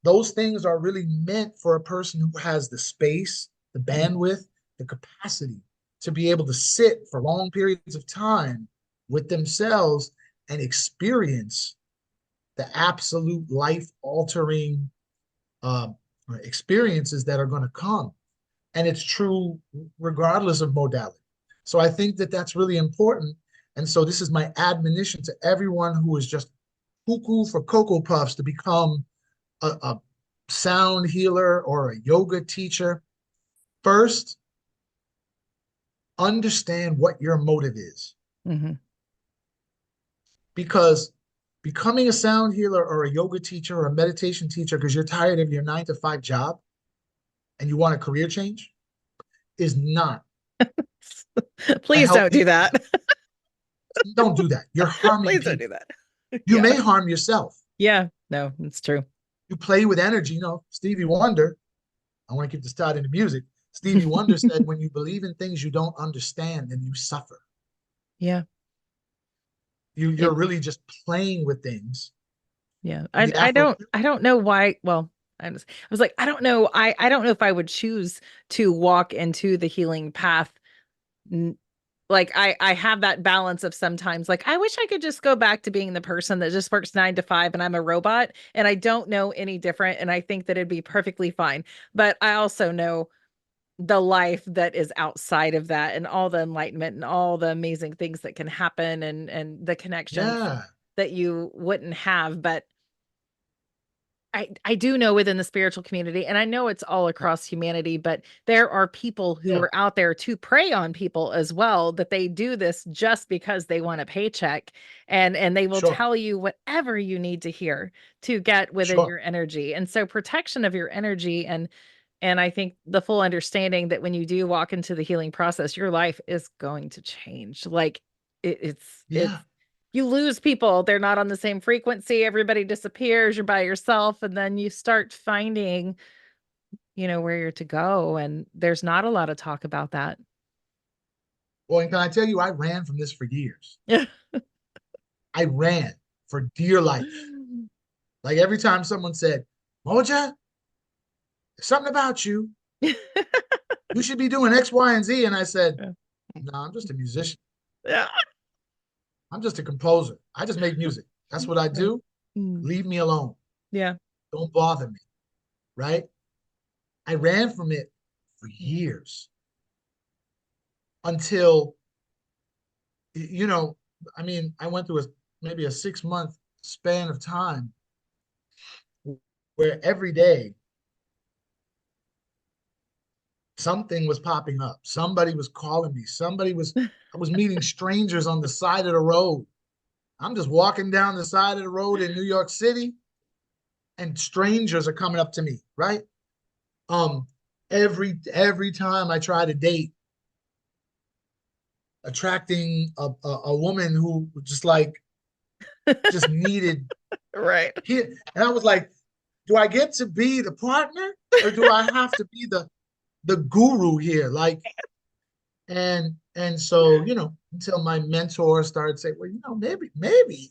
B: Those things are really meant for a person who has the space, the bandwidth, the capacity to be able to sit for long periods of time with themselves and experience the absolute life altering uh, experiences that are going to come. And it's true regardless of modality. So I think that that's really important. And so this is my admonition to everyone who is just cuckoo for Cocoa Puffs to become a sound healer or a yoga teacher. First, understand what your motive is.
A: Mhm.
B: Because becoming a sound healer or a yoga teacher or a meditation teacher because you're tired of your 9 to 5 job and you want a career change is not a
A: Please don't
B: healthy
A: do
B: thing.
A: that.
B: Don't do that. You're harming
A: Please don't do
B: people.
A: that.
B: You
A: Yeah.
B: may harm yourself.
A: Yeah. No, it's true.
B: You play with energy. Stevie Wonder, I want to keep this tied into music. Stevie Wonder said, when you believe in things you don't understand, then you suffer.
A: Yeah.
B: You're
A: It,
B: really just playing with things.
A: yeah.
B: And the Afro,
A: I don't know why. Well, I was like, I don't know. I don't know if I would choose to walk into the healing path. Like I have that balance of sometimes like I wish I could just go back to being the person that just works 9 to 5 and I'm a robot and I don't know any different and I think that it'd be perfectly fine. But I also know the life that is outside of that and all the enlightenment and all the amazing things that can happen and the connections
B: yeah,
A: that you wouldn't have. But I do know within the spiritual community, and I know it's all across humanity, but there are people who
B: yeah,
A: are out there to prey on people as well, that they do this just because they want a paycheck. And they will
B: sure,
A: tell you whatever you need to hear to get within
B: sure.
A: your energy. And so protection of your energy and I think the full understanding that when you do walk into the healing process, your life is going to change. Like it's
B: Yeah.
A: you lose people. They're not on the same frequency. Everybody disappears. You're by yourself. And then you start finding, where you're to go. And there's not a lot of talk about that.
B: Well, and can I tell you, I ran from this for years.
A: Yeah.
B: I ran for dear life. Like every time someone said, Moja, there's something about you. You should be doing X, Y, and Z. And I said, no, I'm just a musician.
A: Yeah.
B: I'm just a composer. I just make music. That's what I
A: Right.
B: do.
A: Mm.
B: Leave me alone.
A: Yeah.
B: Don't bother me. Right. I ran from it for
A: Yeah.
B: years until, you know, I mean, I went through maybe a 6 month span of time where every day something was popping up. Somebody was calling me. I was meeting strangers on the side of the road. I'm just walking down the side of the road in New York City and strangers are coming up to me, right? Um, every time I try to date, attracting a woman who just needed
A: Right.
B: hit. And I was like, do I get to be the partner or do I have to be the guru here? Like, and so, until my mentor started saying, well, maybe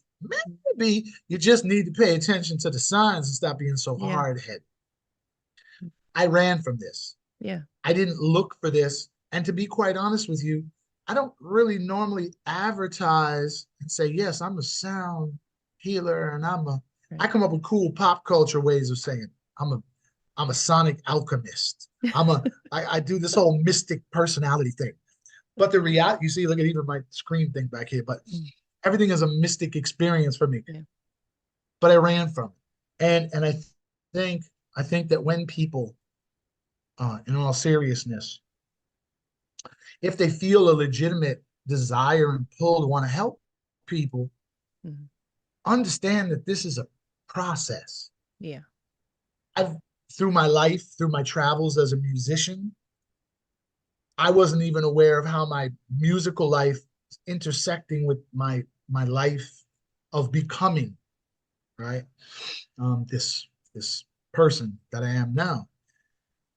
B: you just need to pay attention to the signs and stop being so
A: Yeah.
B: hard-headed. I ran from this.
A: Yeah.
B: I didn't look for this. And to be quite honest with you, I don't really normally advertise and say, yes, I'm a sound healer and I
A: Right.
B: come up with cool pop culture ways of saying I'm a I'm a sonic alchemist. I do this whole mystic personality thing. But the reality, you see, look at even my screen thing back here, but
A: Mm.
B: everything is a mystic experience for me.
A: Yeah.
B: But I ran from it. And think I think that when people, in all seriousness, if they feel a legitimate desire and pull to want to help people,
A: Mhm.
B: understand that this is a process.
A: Yeah.
B: I've through my life, through my travels as a musician, I wasn't even aware of how my musical life is intersecting with my life of becoming, right? This person that I am now.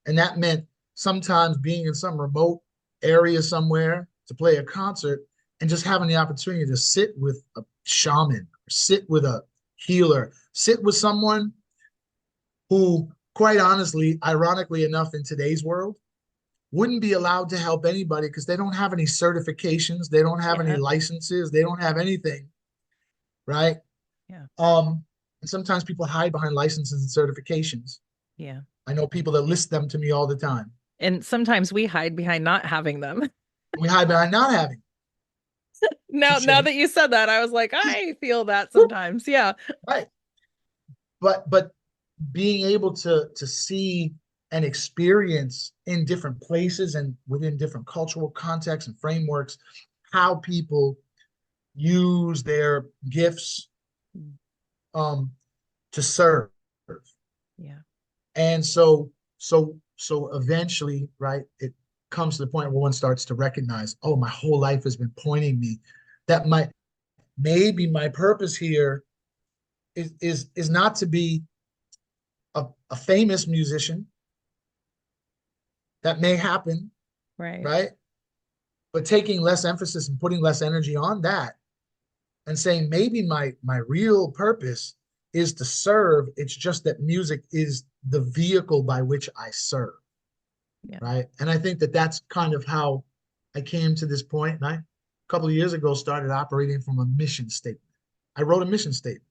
B: And that meant sometimes being in some remote area somewhere to play a concert and just having the opportunity to sit with a shaman, or sit with a healer, sit with someone who, quite honestly, ironically enough, in today's world, wouldn't be allowed to help anybody because they don't have any certifications, they don't have any
A: Yeah.
B: licenses, they don't have anything, right?
A: Yeah.
B: And sometimes people hide behind licenses and certifications.
A: Yeah.
B: I know people that list them to me all the time.
A: And sometimes we hide behind not having them.
B: We hide behind not having.
A: Now
B: Touche.
A: that you said that, I was like, I feel that sometimes. Yeah.
B: Right. But being able to see and experience in different places and within different cultural contexts and frameworks how people use their gifts um to serve.
A: Yeah.
B: And so eventually, right, it comes to the point where one starts to recognize, oh, my whole life has been pointing me that maybe my purpose here is not to be a famous musician. That may happen,
A: Right.
B: right? But taking less emphasis and putting less energy on that and saying maybe my real purpose is to serve. It's just that music is the vehicle by which I serve,
A: Yeah.
B: right? And I think that that's kind of how I came to this point. And I, a couple of years ago, started operating from a mission statement. I wrote a mission statement.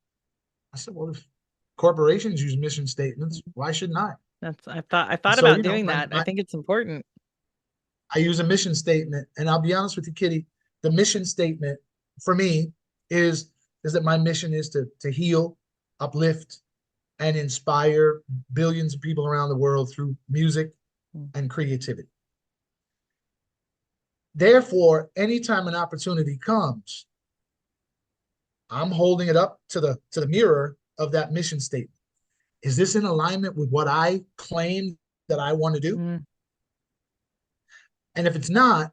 B: I said, well, if corporations use mission statements, why shouldn't I?
A: I thought
B: And so,
A: about doing that. I think it's important.
B: I use a mission statement, and I'll be honest with you, Kitty. The mission statement for me is is that my mission is to heal, uplift, and inspire billions of people around the world through music
A: Mm.
B: and creativity. Therefore, anytime an opportunity comes, I'm holding it up to the mirror of that mission statement. Is this in alignment with what I claim that I want to do?
A: Mm.
B: And if it's not,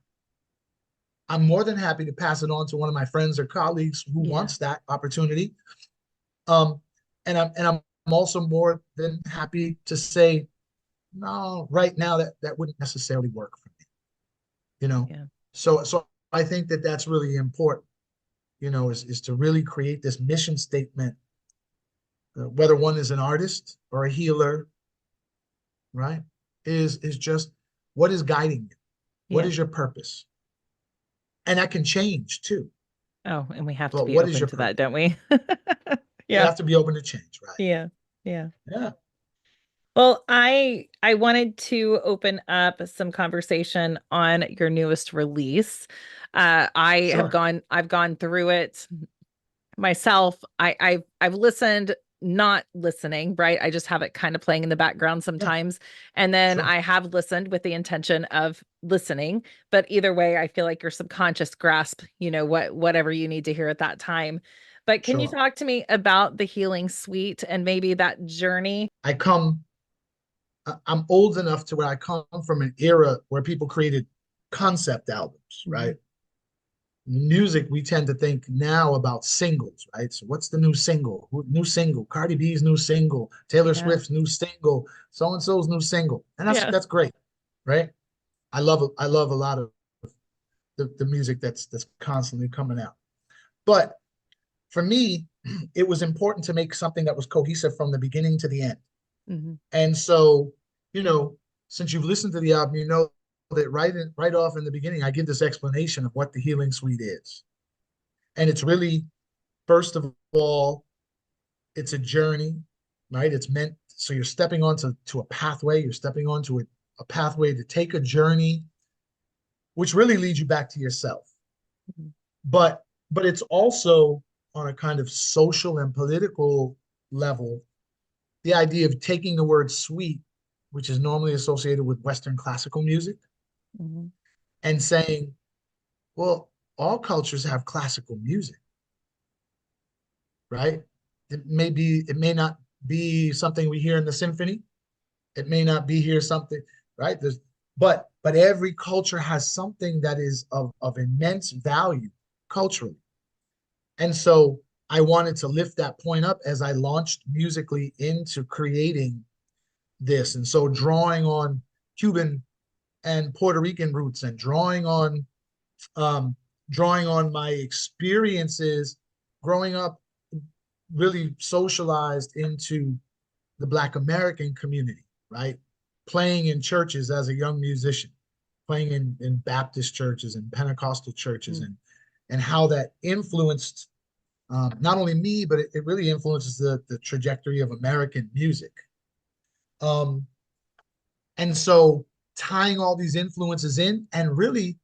B: I'm more than happy to pass it on to one of my friends or colleagues who
A: Yeah.
B: wants that opportunity. Um, and I'm also more than happy to say, no, right now that wouldn't necessarily work for me, you know.
A: Yeah.
B: So I think that that's really important, is to really create this mission statement, whether one is an artist or a healer, right? Is just what is guiding you? What
A: Yeah.
B: is your purpose? And that can change too.
A: Oh, and we have to
B: But
A: be
B: what is
A: open
B: your
A: to that,
B: purpose?
A: don't we?
B: You
A: Yeah.
B: have to be open to change, right?
A: Yeah. Yeah.
B: Yeah,
A: Well, I wanted to open up some conversation on your newest release.
B: sure.
A: I've gone through it myself. I've listened, not listening, right? I just have it kind of playing in the background
B: Yeah,
A: sometimes. And then
B: sure.
A: I have listened with the intention of listening. But either way, I feel like your subconscious grasp, whatever you need to hear at that time. But can you
B: Sure.
A: talk to me about the Healing Suite and maybe that journey?
B: I'm old enough to where I come from an era where people created concept albums,
A: Mhm.
B: right? Music, we tend to think now about singles, right? So what's the new single? New single, Cardi B's new single, Taylor
A: Yeah.
B: Swift's new single, so and so's new single. And that's
A: Yeah.
B: that's great, right? I love a lot of the music that's constantly coming out. But for me, it was important to make something that was cohesive from the beginning to the end.
A: Hmm.
B: And so, you know, since you've listened to the album, you know that right off in the beginning, I give this explanation of what the Healing Suite is. And it's really, first of all, it's a journey, right? It's meant so you're stepping onto a pathway, you're stepping onto a pathway to take a journey, which really leads you back to yourself. But it's also on a kind of social and political level, the idea of taking the word sweet, which is normally associated with Western classical music,
A: Hmm.
B: and saying, well, all cultures have classical music, right? It may not be something we hear in the symphony, It may not be here something, right? But every culture has something that is of immense value culturally. And so I wanted to lift that point up as I launched musically into creating this. And so drawing on Cuban and Puerto Rican roots and um, drawing on my experiences growing up, really socialized into the Black American community, right? Playing in churches as a young musician, playing in Baptist churches and Pentecostal churches,
A: Mm.
B: and how that influenced not only me, but it really influences the trajectory of American music. Um, and so tying all these influences in and really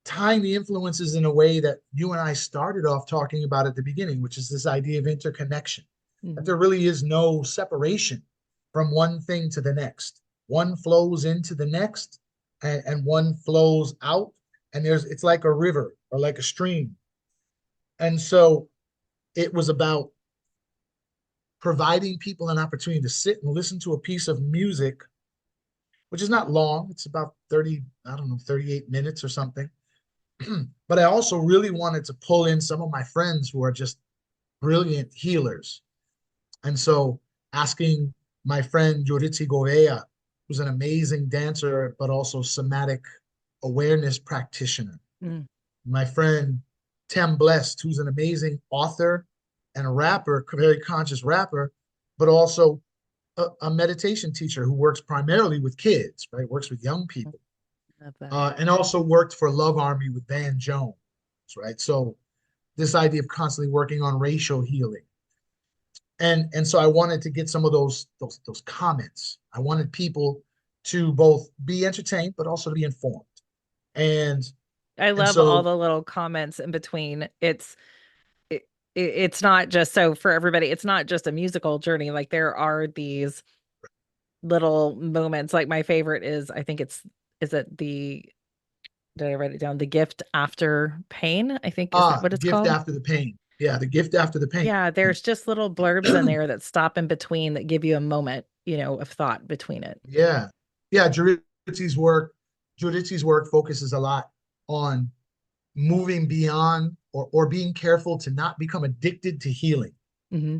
B: tying the influences in a way that you and I started off talking about at the beginning, which is this idea of interconnection, that
A: Mhm.
B: there really is no separation from one thing to the next. One flows into the next and one flows out. And it's like a river or like a stream. And so it was about providing people an opportunity to sit and listen to a piece of music, which is not long. It's about 30, I don't know, 38 minutes or something. But I also really wanted to pull in some of my friends who are just brilliant healers. And so asking my friend Yuritsi Govea, who's an amazing dancer, but also somatic awareness practitioner.
A: Mm.
B: My friend Tim Blessed, who's an amazing author and a rapper, very conscious rapper, but also a meditation teacher who works primarily with kids, right? Works with young people.
A: Love that.
B: And also worked for Love Army with Van Jones, right? So this idea of constantly working on racial healing. And so I wanted to get some of those comments. I wanted people to both be entertained but also to be informed. And
A: I
B: and
A: love all
B: so
A: the little comments in between. It's not just so for everybody, it's not just a musical journey. Like there are these little moments. Like my favorite is I think it's is it the did I write it down? The gift after pain, I think is that what
B: the
A: it's
B: gift
A: called?
B: after the pain. Yeah, the gift after the pain.
A: Yeah, there's just little blurbs in there that stop in between that give you a moment, of thought between it.
B: Yeah. Yeah, Judici's work focuses a lot on moving beyond or being careful to not become addicted to healing,
A: Hmm.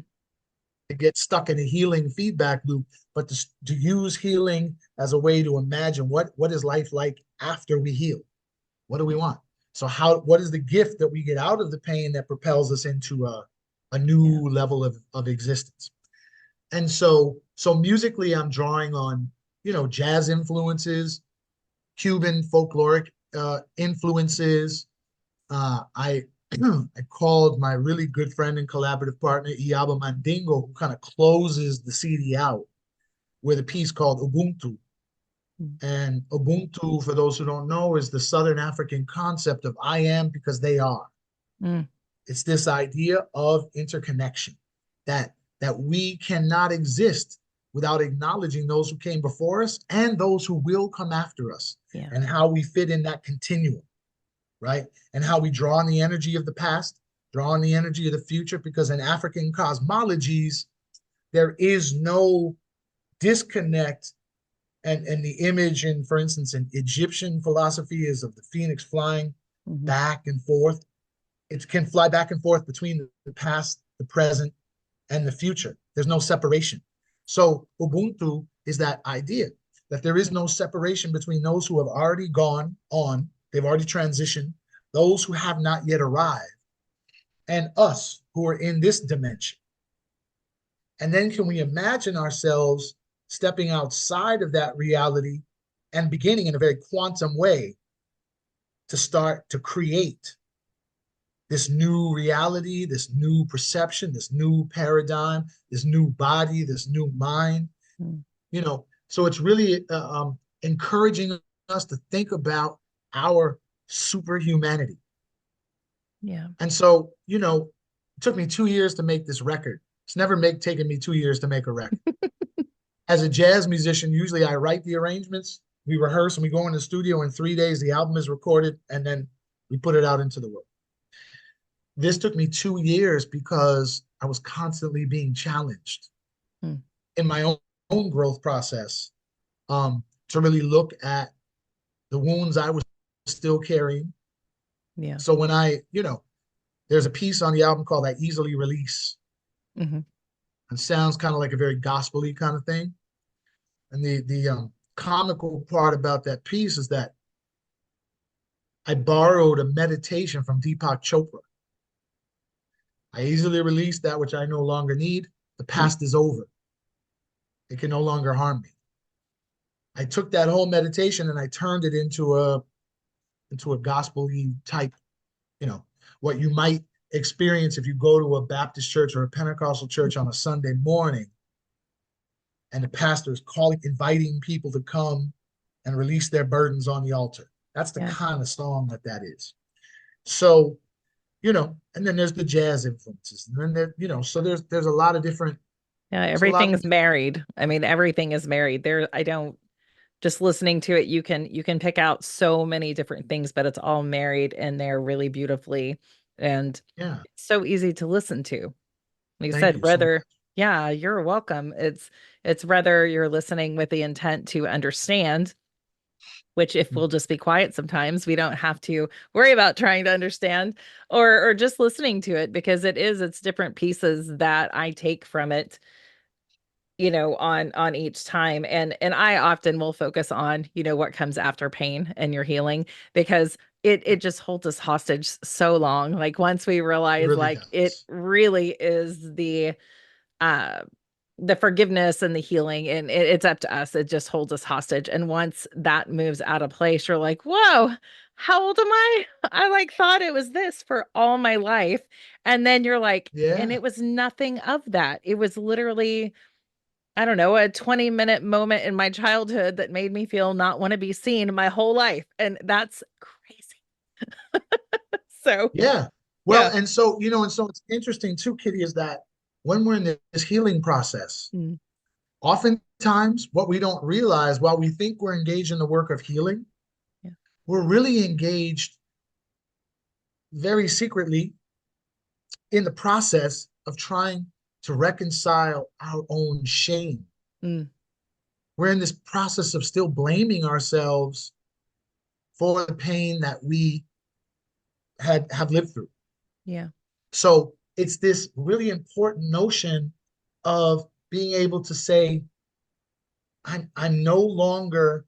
B: to get stuck in a healing feedback loop, but to use healing as a way to imagine what is life like after we heal? What do we want? So what is the gift that we get out of the pain that propels us into a
A: Yeah.
B: new level of existence? And so musically, I'm drawing on, jazz influences, Cuban folkloric influences. I I called my really good friend and collaborative partner Iyaba Mandingo, who kind of closes the CD out with a piece called Ubuntu.
A: Mm.
B: And Ubuntu, for those who don't know, is the Southern African concept of I am because they are.
A: Mm.
B: It's this idea of interconnection, that we cannot exist without acknowledging those who came before us and those who will come after us,
A: Yeah.
B: and how we fit in that continuum, right? And how we draw on the energy of the past, draw on the energy of the future, because in African cosmologies, there is no disconnect. And the image in, for instance, in Egyptian philosophy is of the phoenix flying
A: Hmm.
B: back and forth. It can fly back and forth between the past, the present, and the future. There's no separation. So Ubuntu is that idea that there is no separation between those who have already gone on, they've already transitioned, those who have not yet arrived, and us who are in this dimension. And then can we imagine ourselves stepping outside of that reality and beginning in a very quantum way to start to create this new reality, this new perception, this new paradigm, this new body, this new mind,
A: Mm.
B: So it's really encouraging us to think about our superhumanity.
A: Yeah.
B: And so, it took me 2 years to make this record. It's never taken me 2 years to make a record. As a jazz musician, usually I write the arrangements, we rehearse, and we go in the studio in 3 days. The album is recorded, and then we put it out into the world. This took me 2 years because I was constantly being challenged
A: Mm.
B: in my own own growth process, to really look at the wounds I was still carrying.
A: Yeah.
B: So when there's a piece on the album called I Easily Release.
A: Hmm.
B: It sounds kind of like a very gospel-y kind of thing. And the comical part about that piece is that I borrowed a meditation from Deepak Chopra. I easily release that which I no longer need. The past is over. It can no longer harm me. I took that whole meditation and I turned it into a gospel-y type, you know, what you might experience if you go to a Baptist church or a Pentecostal church on a Sunday morning and the pastor is inviting people to come and release their burdens on the altar. That's the
A: Yeah.
B: kind of song that is. So, and then there's the jazz influences, and then so there's a lot of different.
A: Yeah.
B: There's a lot of
A: Everything's married. I mean, everything is married. I don't just listening to it, you can pick out so many different things, but it's all married in there really beautifully. And
B: yeah.
A: it's so easy to listen to. Like you
B: Thank
A: said,
B: you so
A: whether,
B: much.
A: yeah, you're welcome. It's whether you're listening with the intent to understand, which if we'll just be quiet sometimes, we don't have to worry about trying to understand, or just listening to it, because it's different pieces that I take from it, on each time. And I often will focus on, what comes after pain and your healing, because it just holds us hostage so long. Like once we
B: It
A: realize,
B: really
A: like, it
B: does.
A: really is uh the forgiveness and the healing, and it's up to us. It just holds us hostage. And once that moves out of place, you're like, whoa, how old am I? I like thought it was this for all my life. And then you're like, and
B: Yeah.
A: it was nothing of that. It was literally, I don't know, a 20-minute moment in my childhood that made me feel not want to be seen my whole life. And that's crazy. So,
B: Yeah. Well,
A: yeah.
B: and so it's interesting too, Kitty, is that when we're in this healing process,
A: Mm,
B: oftentimes what we don't realize while we think we're engaged in the work of healing,
A: yeah.
B: we're really engaged very secretly in the process of trying to reconcile our own shame.
A: Mm,
B: We're in this process of still blaming ourselves for the pain that we have lived through.
A: yeah.
B: So it's this really important notion of being able to say, I'm no longer,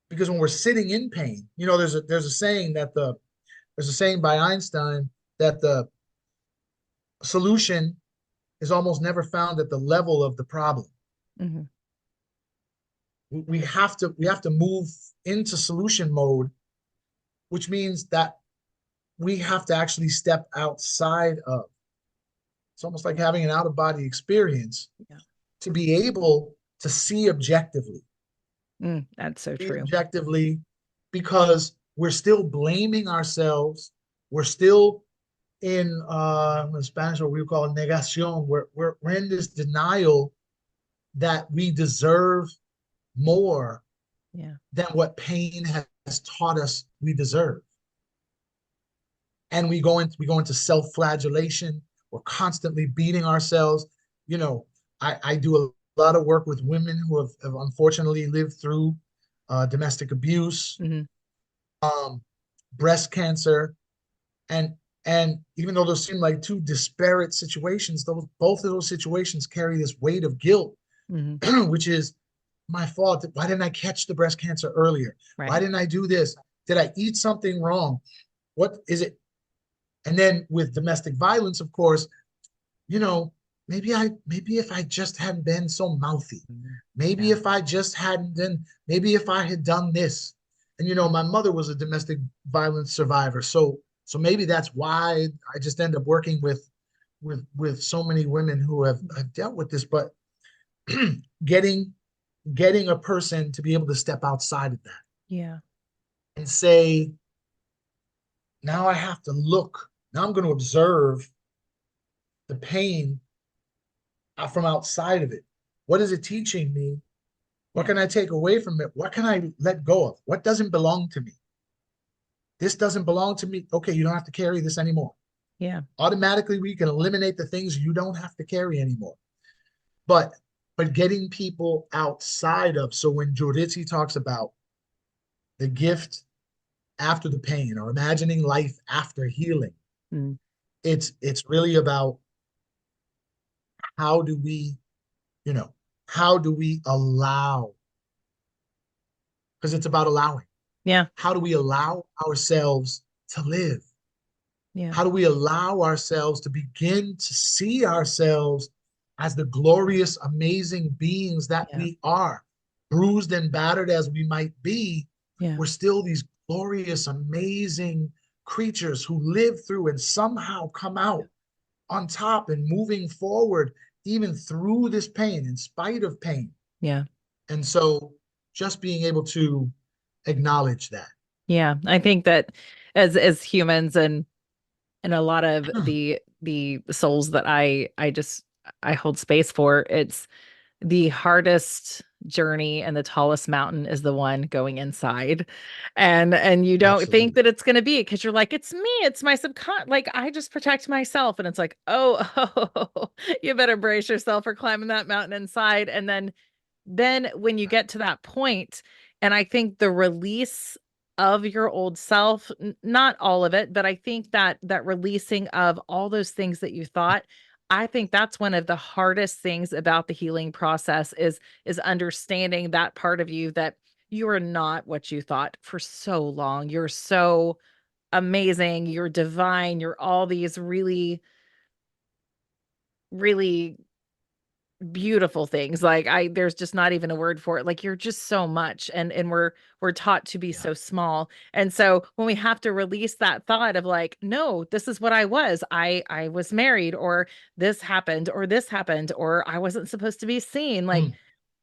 B: because when we're sitting in pain, there's a saying by Einstein that the solution is almost never found at the level of the problem.
A: Hmm.
B: We have to move into solution mode, which means that we have to actually step outside of. It's almost like having an out of body experience
A: Yeah.
B: to be able to
A: That's so
B: see
A: true.
B: objectively, because we're still blaming ourselves. We're still in Spanish, what we would call negación. We're in this denial that we deserve more
A: Yeah.
B: than what pain has taught us we deserve. And we go into self-flagellation. We're constantly beating ourselves. You know, I do a lot of work with women who have unfortunately lived through domestic abuse,
A: Hmm.
B: um, breast cancer, and and even though those seem like two disparate situations, those both of those situations carry this weight of guilt,
A: Hmm.
B: which is my fault. Why didn't I catch the breast cancer earlier? Why
A: Right.
B: didn't I do this? Did I eat something wrong? What is it? And then with domestic violence, of course, you know, maybe if I just hadn't been so mouthy,
A: Mhm.
B: maybe
A: Yeah.
B: if I just hadn't done, maybe if I had done this. And my mother was a domestic violence survivor, so maybe that's why I just end up working with so many women who have dealt with this. But getting getting a person to be able to step outside of that
A: Yeah.
B: and say, now I have to look. Now I'm going to observe the pain from outside of it. What is it teaching me? What
A: Yeah.
B: can I take away from it? What can I let go of? What doesn't belong to me? This doesn't belong to me. Okay, you don't have to carry this anymore.
A: Yeah.
B: Automatically, we can eliminate the things you don't have to carry anymore. But but getting people outside of. So when Jodeci talks about the gift after the pain or imagining life after healing,
A: Mm.
B: it's really about how do we, you know, how do we allow, because it's about allowing.
A: Yeah.
B: How do we allow ourselves to live?
A: Yeah.
B: How do we allow ourselves to begin to see ourselves as the glorious, amazing beings that
A: Yeah.
B: we are? Bruised and battered as we might be,
A: Yeah.
B: we're still these glorious, amazing creatures who live through and somehow come out on top and moving forward, even through this pain, in spite of pain.
A: Yeah.
B: And so just being able to acknowledge that.
A: Yeah. I think that as humans and a lot of the souls that I hold space for, it's the hardest journey and the tallest mountain is the one going inside. And you don't think
B: Absolutely.
A: that it's going to be because you're like, it's me, it's my subcon, like I just protect myself. And it's like, oh, you better brace yourself for climbing that mountain inside. And then when you get to that point, and I think the release of your old self, not all of it, but I think that that releasing of all those things that you thought, I think that's one of the hardest things about the healing process is understanding that part of you that you are not what you thought for so long. You're so amazing, you're divine, you're all these really, really beautiful things. Like there's just not even a word for it. Like you're just so much, and we're taught to be
B: Yeah.
A: so small. And so when we have to release that thought of like, no, this is what I was. I was married, or this happened, or I wasn't supposed to be seen. Like
B: Mm,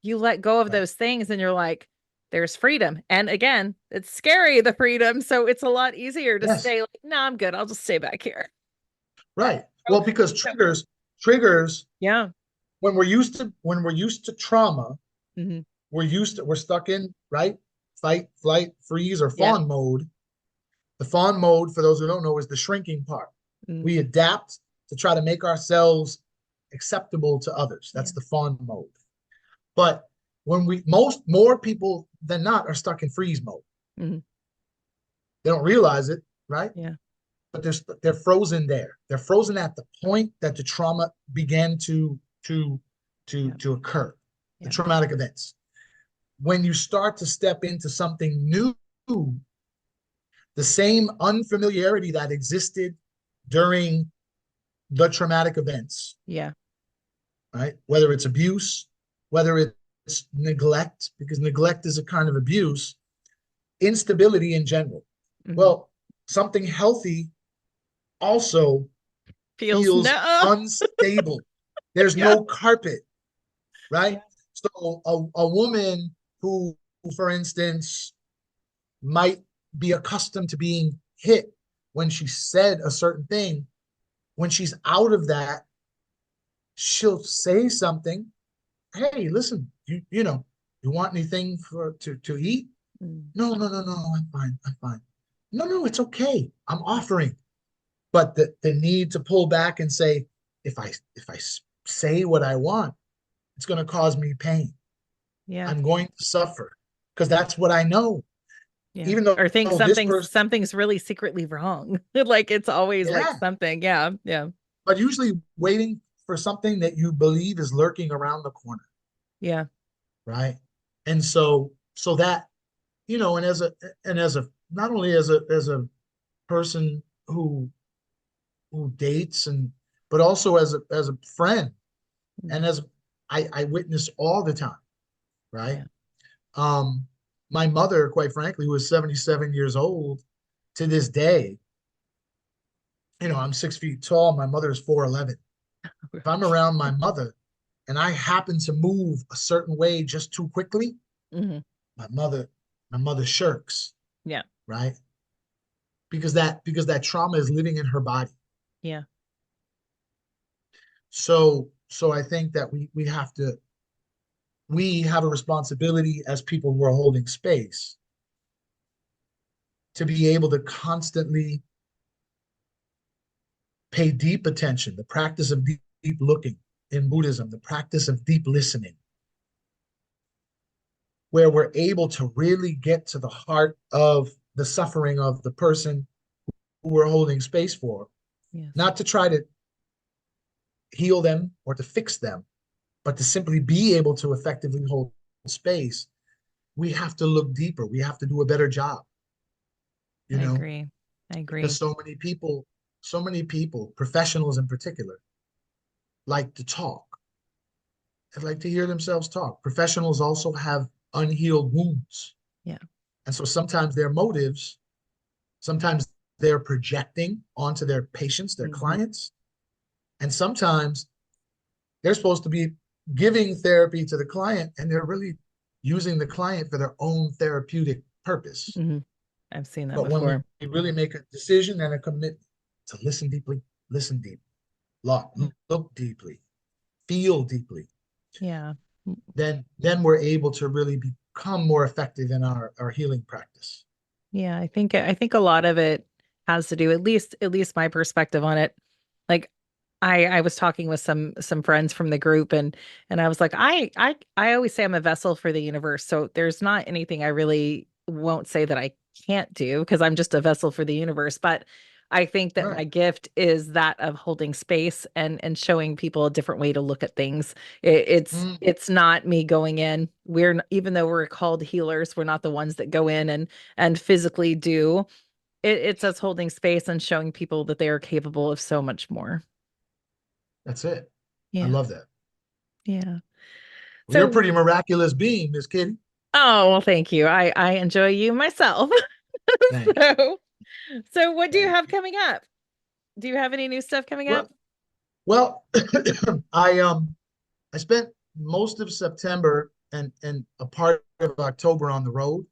A: you let go of
B: right.
A: those things and you're like, there's freedom. And again, it's scary, the freedom. So it's a lot easier to
B: Yes.
A: stay like, no, I'm good. I'll just stay back here.
B: Right.
A: So,
B: Well, because
A: so
B: triggers
A: yeah.
B: when we're used to trauma,
A: Hmm.
B: we're stuck in, right? Fight, flight, freeze, or
A: Yeah.
B: fawn mode. The fawn mode, for those who don't know, is the shrinking part.
A: Mm.
B: We adapt to try to make ourselves acceptable to others.
A: Yeah.
B: That's the fawn mode. But when we most more people than not are stuck in freeze mode.
A: Hmm.
B: They don't realize it, right?
A: Yeah.
B: But they're frozen there. They're frozen at the point that the trauma began
A: Yeah.
B: to occur, the
A: Yeah.
B: traumatic events. When you start to step into something new, the same unfamiliarity that existed during the traumatic events,
A: Yeah.
B: right? Whether it's abuse, whether it's neglect, because neglect is a kind of abuse, instability in general.
A: Hmm.
B: Well, something healthy also
A: Feels
B: feels
A: no.
B: unstable. There's
A: Yeah.
B: no carpet,
A: Yeah.
B: right? So a woman who, for instance, might be accustomed to being hit when she said a certain thing, when she's out of that, she'll say something. Hey, listen, you want anything to eat?
A: Mm.
B: No, I'm fine. I'm fine. No, it's okay. I'm offering. But the need to pull back and say, if I say what I want, it's going to cause me pain.
A: Yeah.
B: I'm going to suffer because that's what I know.
A: Yeah.
B: Even though
A: Or think
B: this
A: something's
B: person,
A: something's really secretly wrong. Like it's always like
B: yeah,
A: something. Yeah. Yeah.
B: but usually waiting for something that you believe is lurking around the corner,
A: Yeah.
B: right? And so that, and as a not only as a person who dates and but also as a friend and
A: Mhm.
B: as I witness all the time, right?
A: Yeah.
B: Um, my mother, quite frankly, was 77 years old to this day. I'm 6 feet tall. My mother is 4'11". If I'm around my mother and I happen to move a certain way just too quickly,
A: Hmm.
B: my mother, my mother shirks,
A: Yeah.
B: right? Because that trauma is living in her body.
A: Yeah.
B: So I think that we have a responsibility as people who are holding space to be able to constantly pay deep attention, the practice of deep looking in Buddhism, the practice of deep listening, where we're able to really get to the heart of the suffering of the person who we're holding space for,
A: Yes.
B: not to try to heal them or to fix them, but to simply be able to effectively hold space. We have to look deeper. We have to do a better job, you
A: I
B: know,
A: agree. I
B: because
A: agree.
B: so many people, professionals in particular, like to talk. They like to hear themselves talk. Professionals also have unhealed wounds.
A: Yeah.
B: And so sometimes their motives, sometimes they're projecting onto their patients, their
A: Hmm.
B: clients, and sometimes they're supposed to be giving therapy to the client and they're really using the client for their own therapeutic purpose.
A: Hmm. I've seen that
B: But when we
A: before.
B: really make a decision and a commitment to listen deeply,
A: Yeah.
B: look deeply, feel deeply,
A: Yeah.
B: then we're able to really become more effective in our healing practice.
A: Yeah, I think a lot of it has to do, at least my perspective on it. Like I was talking with some friends from the group, and I was like, I always say I'm a vessel for the universe. So there's not anything I really won't say that I can't do because I'm just a vessel for the universe. But I think that
B: Right.
A: my gift is that of holding space and showing people a different way to look at things. It's
B: Mm,
A: it's not me going in. Even though we're called healers, we're not the ones that go in and physically do. It's us holding space and showing people that they are capable of so much more.
B: that's it. I
A: Yeah.
B: love that.
A: Yeah.
B: Well, you're a
A: So,
B: pretty miraculous being, Miss Kitty.
A: oh, well, thank you. I enjoy you myself.
B: Thank you.
A: So, so what do you
B: Thank
A: have
B: you.
A: coming up? Do you have any new stuff coming up?
B: Well, well, I spent most of September and a part of October on the road.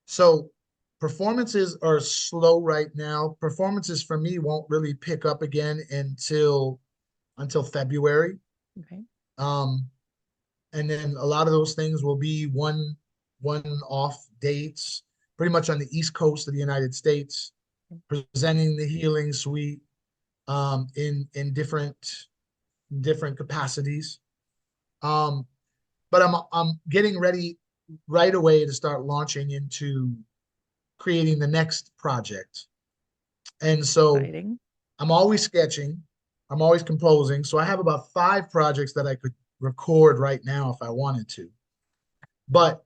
B: So performances are slow right now. Performances for me won't really pick up again until February.
A: Okay.
B: Um, and then a lot of those things will be one off dates, pretty much on the East Coast of the United States, presenting the healing suite in different capacities. Um, but I'm getting ready right away to start launching into creating the next project. And so
A: Exciting.
B: I'm always sketching, I'm always composing. So I have about 5 projects that I could record right now if I wanted to. But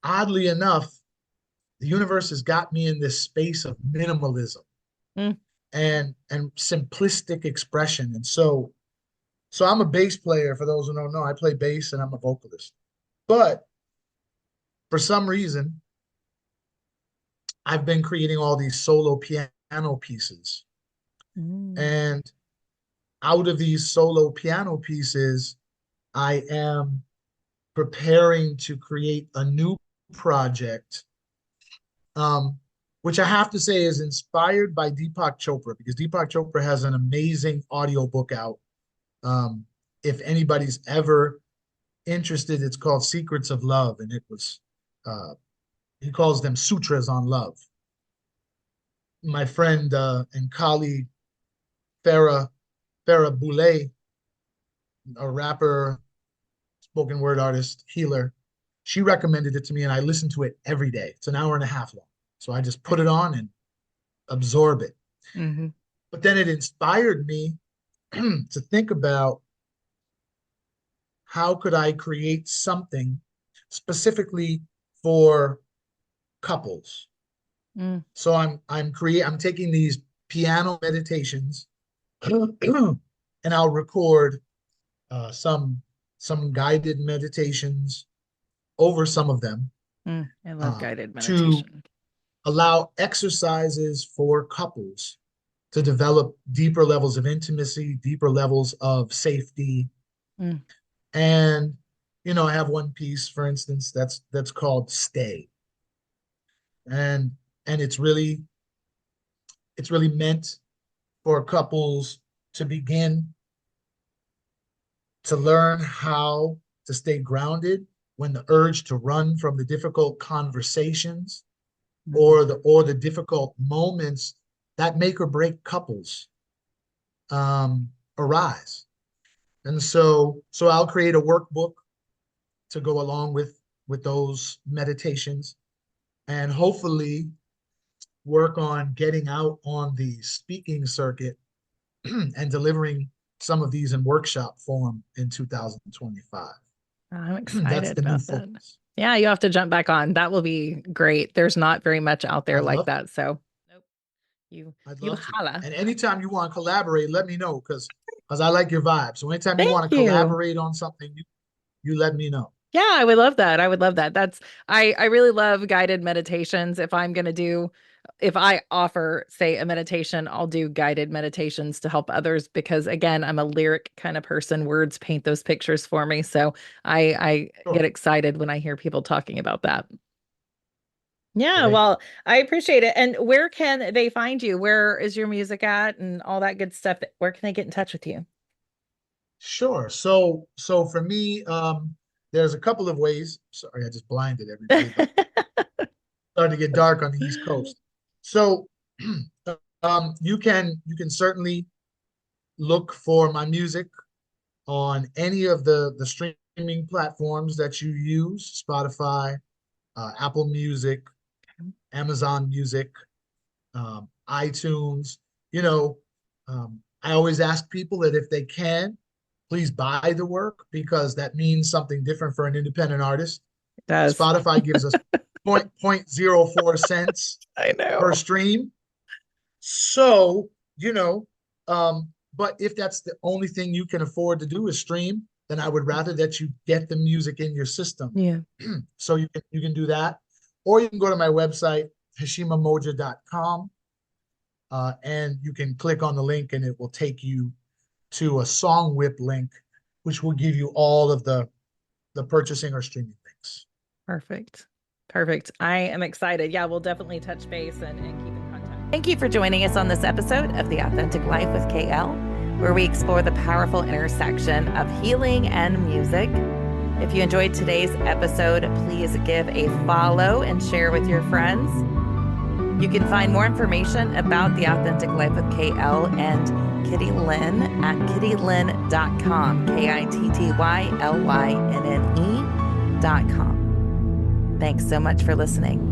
B: oddly enough, the universe has got me in this space of minimalism
A: Mm,
B: and simplistic expression. And so I'm a bass player. For those who don't know, I play bass and I'm a vocalist. But for some reason, I've been creating all these solo piano pieces.
A: mm,
B: And out of these solo piano pieces, I am preparing to create a new project, um, which I have to say is inspired by Deepak Chopra because Deepak Chopra has an amazing audio book out. Um, if anybody's ever interested, it's called Secrets of Love, and it was uh, he calls them sutras on love. My friend and colleague Farah Farah Boulay, a rapper, spoken word artist, healer, she recommended it to me, and I listen to it every day. It's an hour and a half long, so I just put
A: okay.
B: it on and absorb it.
A: Hmm.
B: But then it inspired me to think about how could I create something specifically for couples.
A: Mm,
B: So I'm taking these piano meditations and I'll record some guided meditations over some of them
A: I love
B: uh,
A: guided
B: to
A: meditation.
B: allow exercises for couples to develop deeper levels of intimacy, deeper levels of safety.
A: Mm,
B: And I have one piece, for instance, that's called Stay. And and it's really meant for couples to begin to learn how to stay grounded when the urge to run from the difficult conversations
A: mhm.
B: or the difficult moments that make or break couples arise. And so I'll create a workbook to go along with those meditations, and hopefully work on getting out on the speaking circuit and delivering some of these in workshop form in 2025.
A: I'm
B: That's
A: excited
B: the new
A: about that.
B: focus.
A: Yeah, you have to jump back on. That will be great. There's not very much out there
B: I'd
A: like
B: love to.
A: that. So nope. You
B: I'd
A: you
B: love to.
A: holla.
B: And anytime you want to collaborate, let me know because I like your vibe. So anytime you want
A: Thank
B: to
A: you.
B: collaborate on something, you let me know.
A: Yeah, I would love that. I would love that. I really love guided meditations. If I offer, say, a meditation, I'll do guided meditations to help others because again, I'm a lyric kind of person. Words paint those pictures for me. So I get
B: Sure.
A: excited when I hear people talking about that. Yeah,
B: Great.
A: well, I appreciate it. And where can they find you? Where is your music at and all that good stuff? Where can they get in touch with you?
B: Sure. So for me, there's a couple of ways. Sorry, I just blinded everybody, but starting to get dark on the East Coast. So you can certainly look for my music on any of the streaming platforms that you use, Spotify, Apple Music, Amazon Music, iTunes. You know, I always ask people that if they can, please buy the work because that means something different for an independent artist.
A: It does.
B: Spotify gives us .04 cents
A: I
B: per
A: know.
B: stream. So, you know, but if that's the only thing you can afford to do is stream, then I would rather that you get the music in your system.
A: Yeah.
B: So you can do that. Or you can go to my website, HeshimaMoja.com, and you can click on the link and it will take you to a song whip link, which will give you all of the purchasing or streaming links.
A: Perfect. Perfect. I am excited. Yeah, we'll definitely touch base and keep in contact. Thank you for joining us on this episode of The Authentic Life with KL, where we explore the powerful intersection of healing and music. If you enjoyed today's episode, please give a follow and share with your friends. You can find more information about The Authentic Life with KL and Kitty Lynne at kittylynne.com, KITTYLYNNE.com. Thanks so much for listening.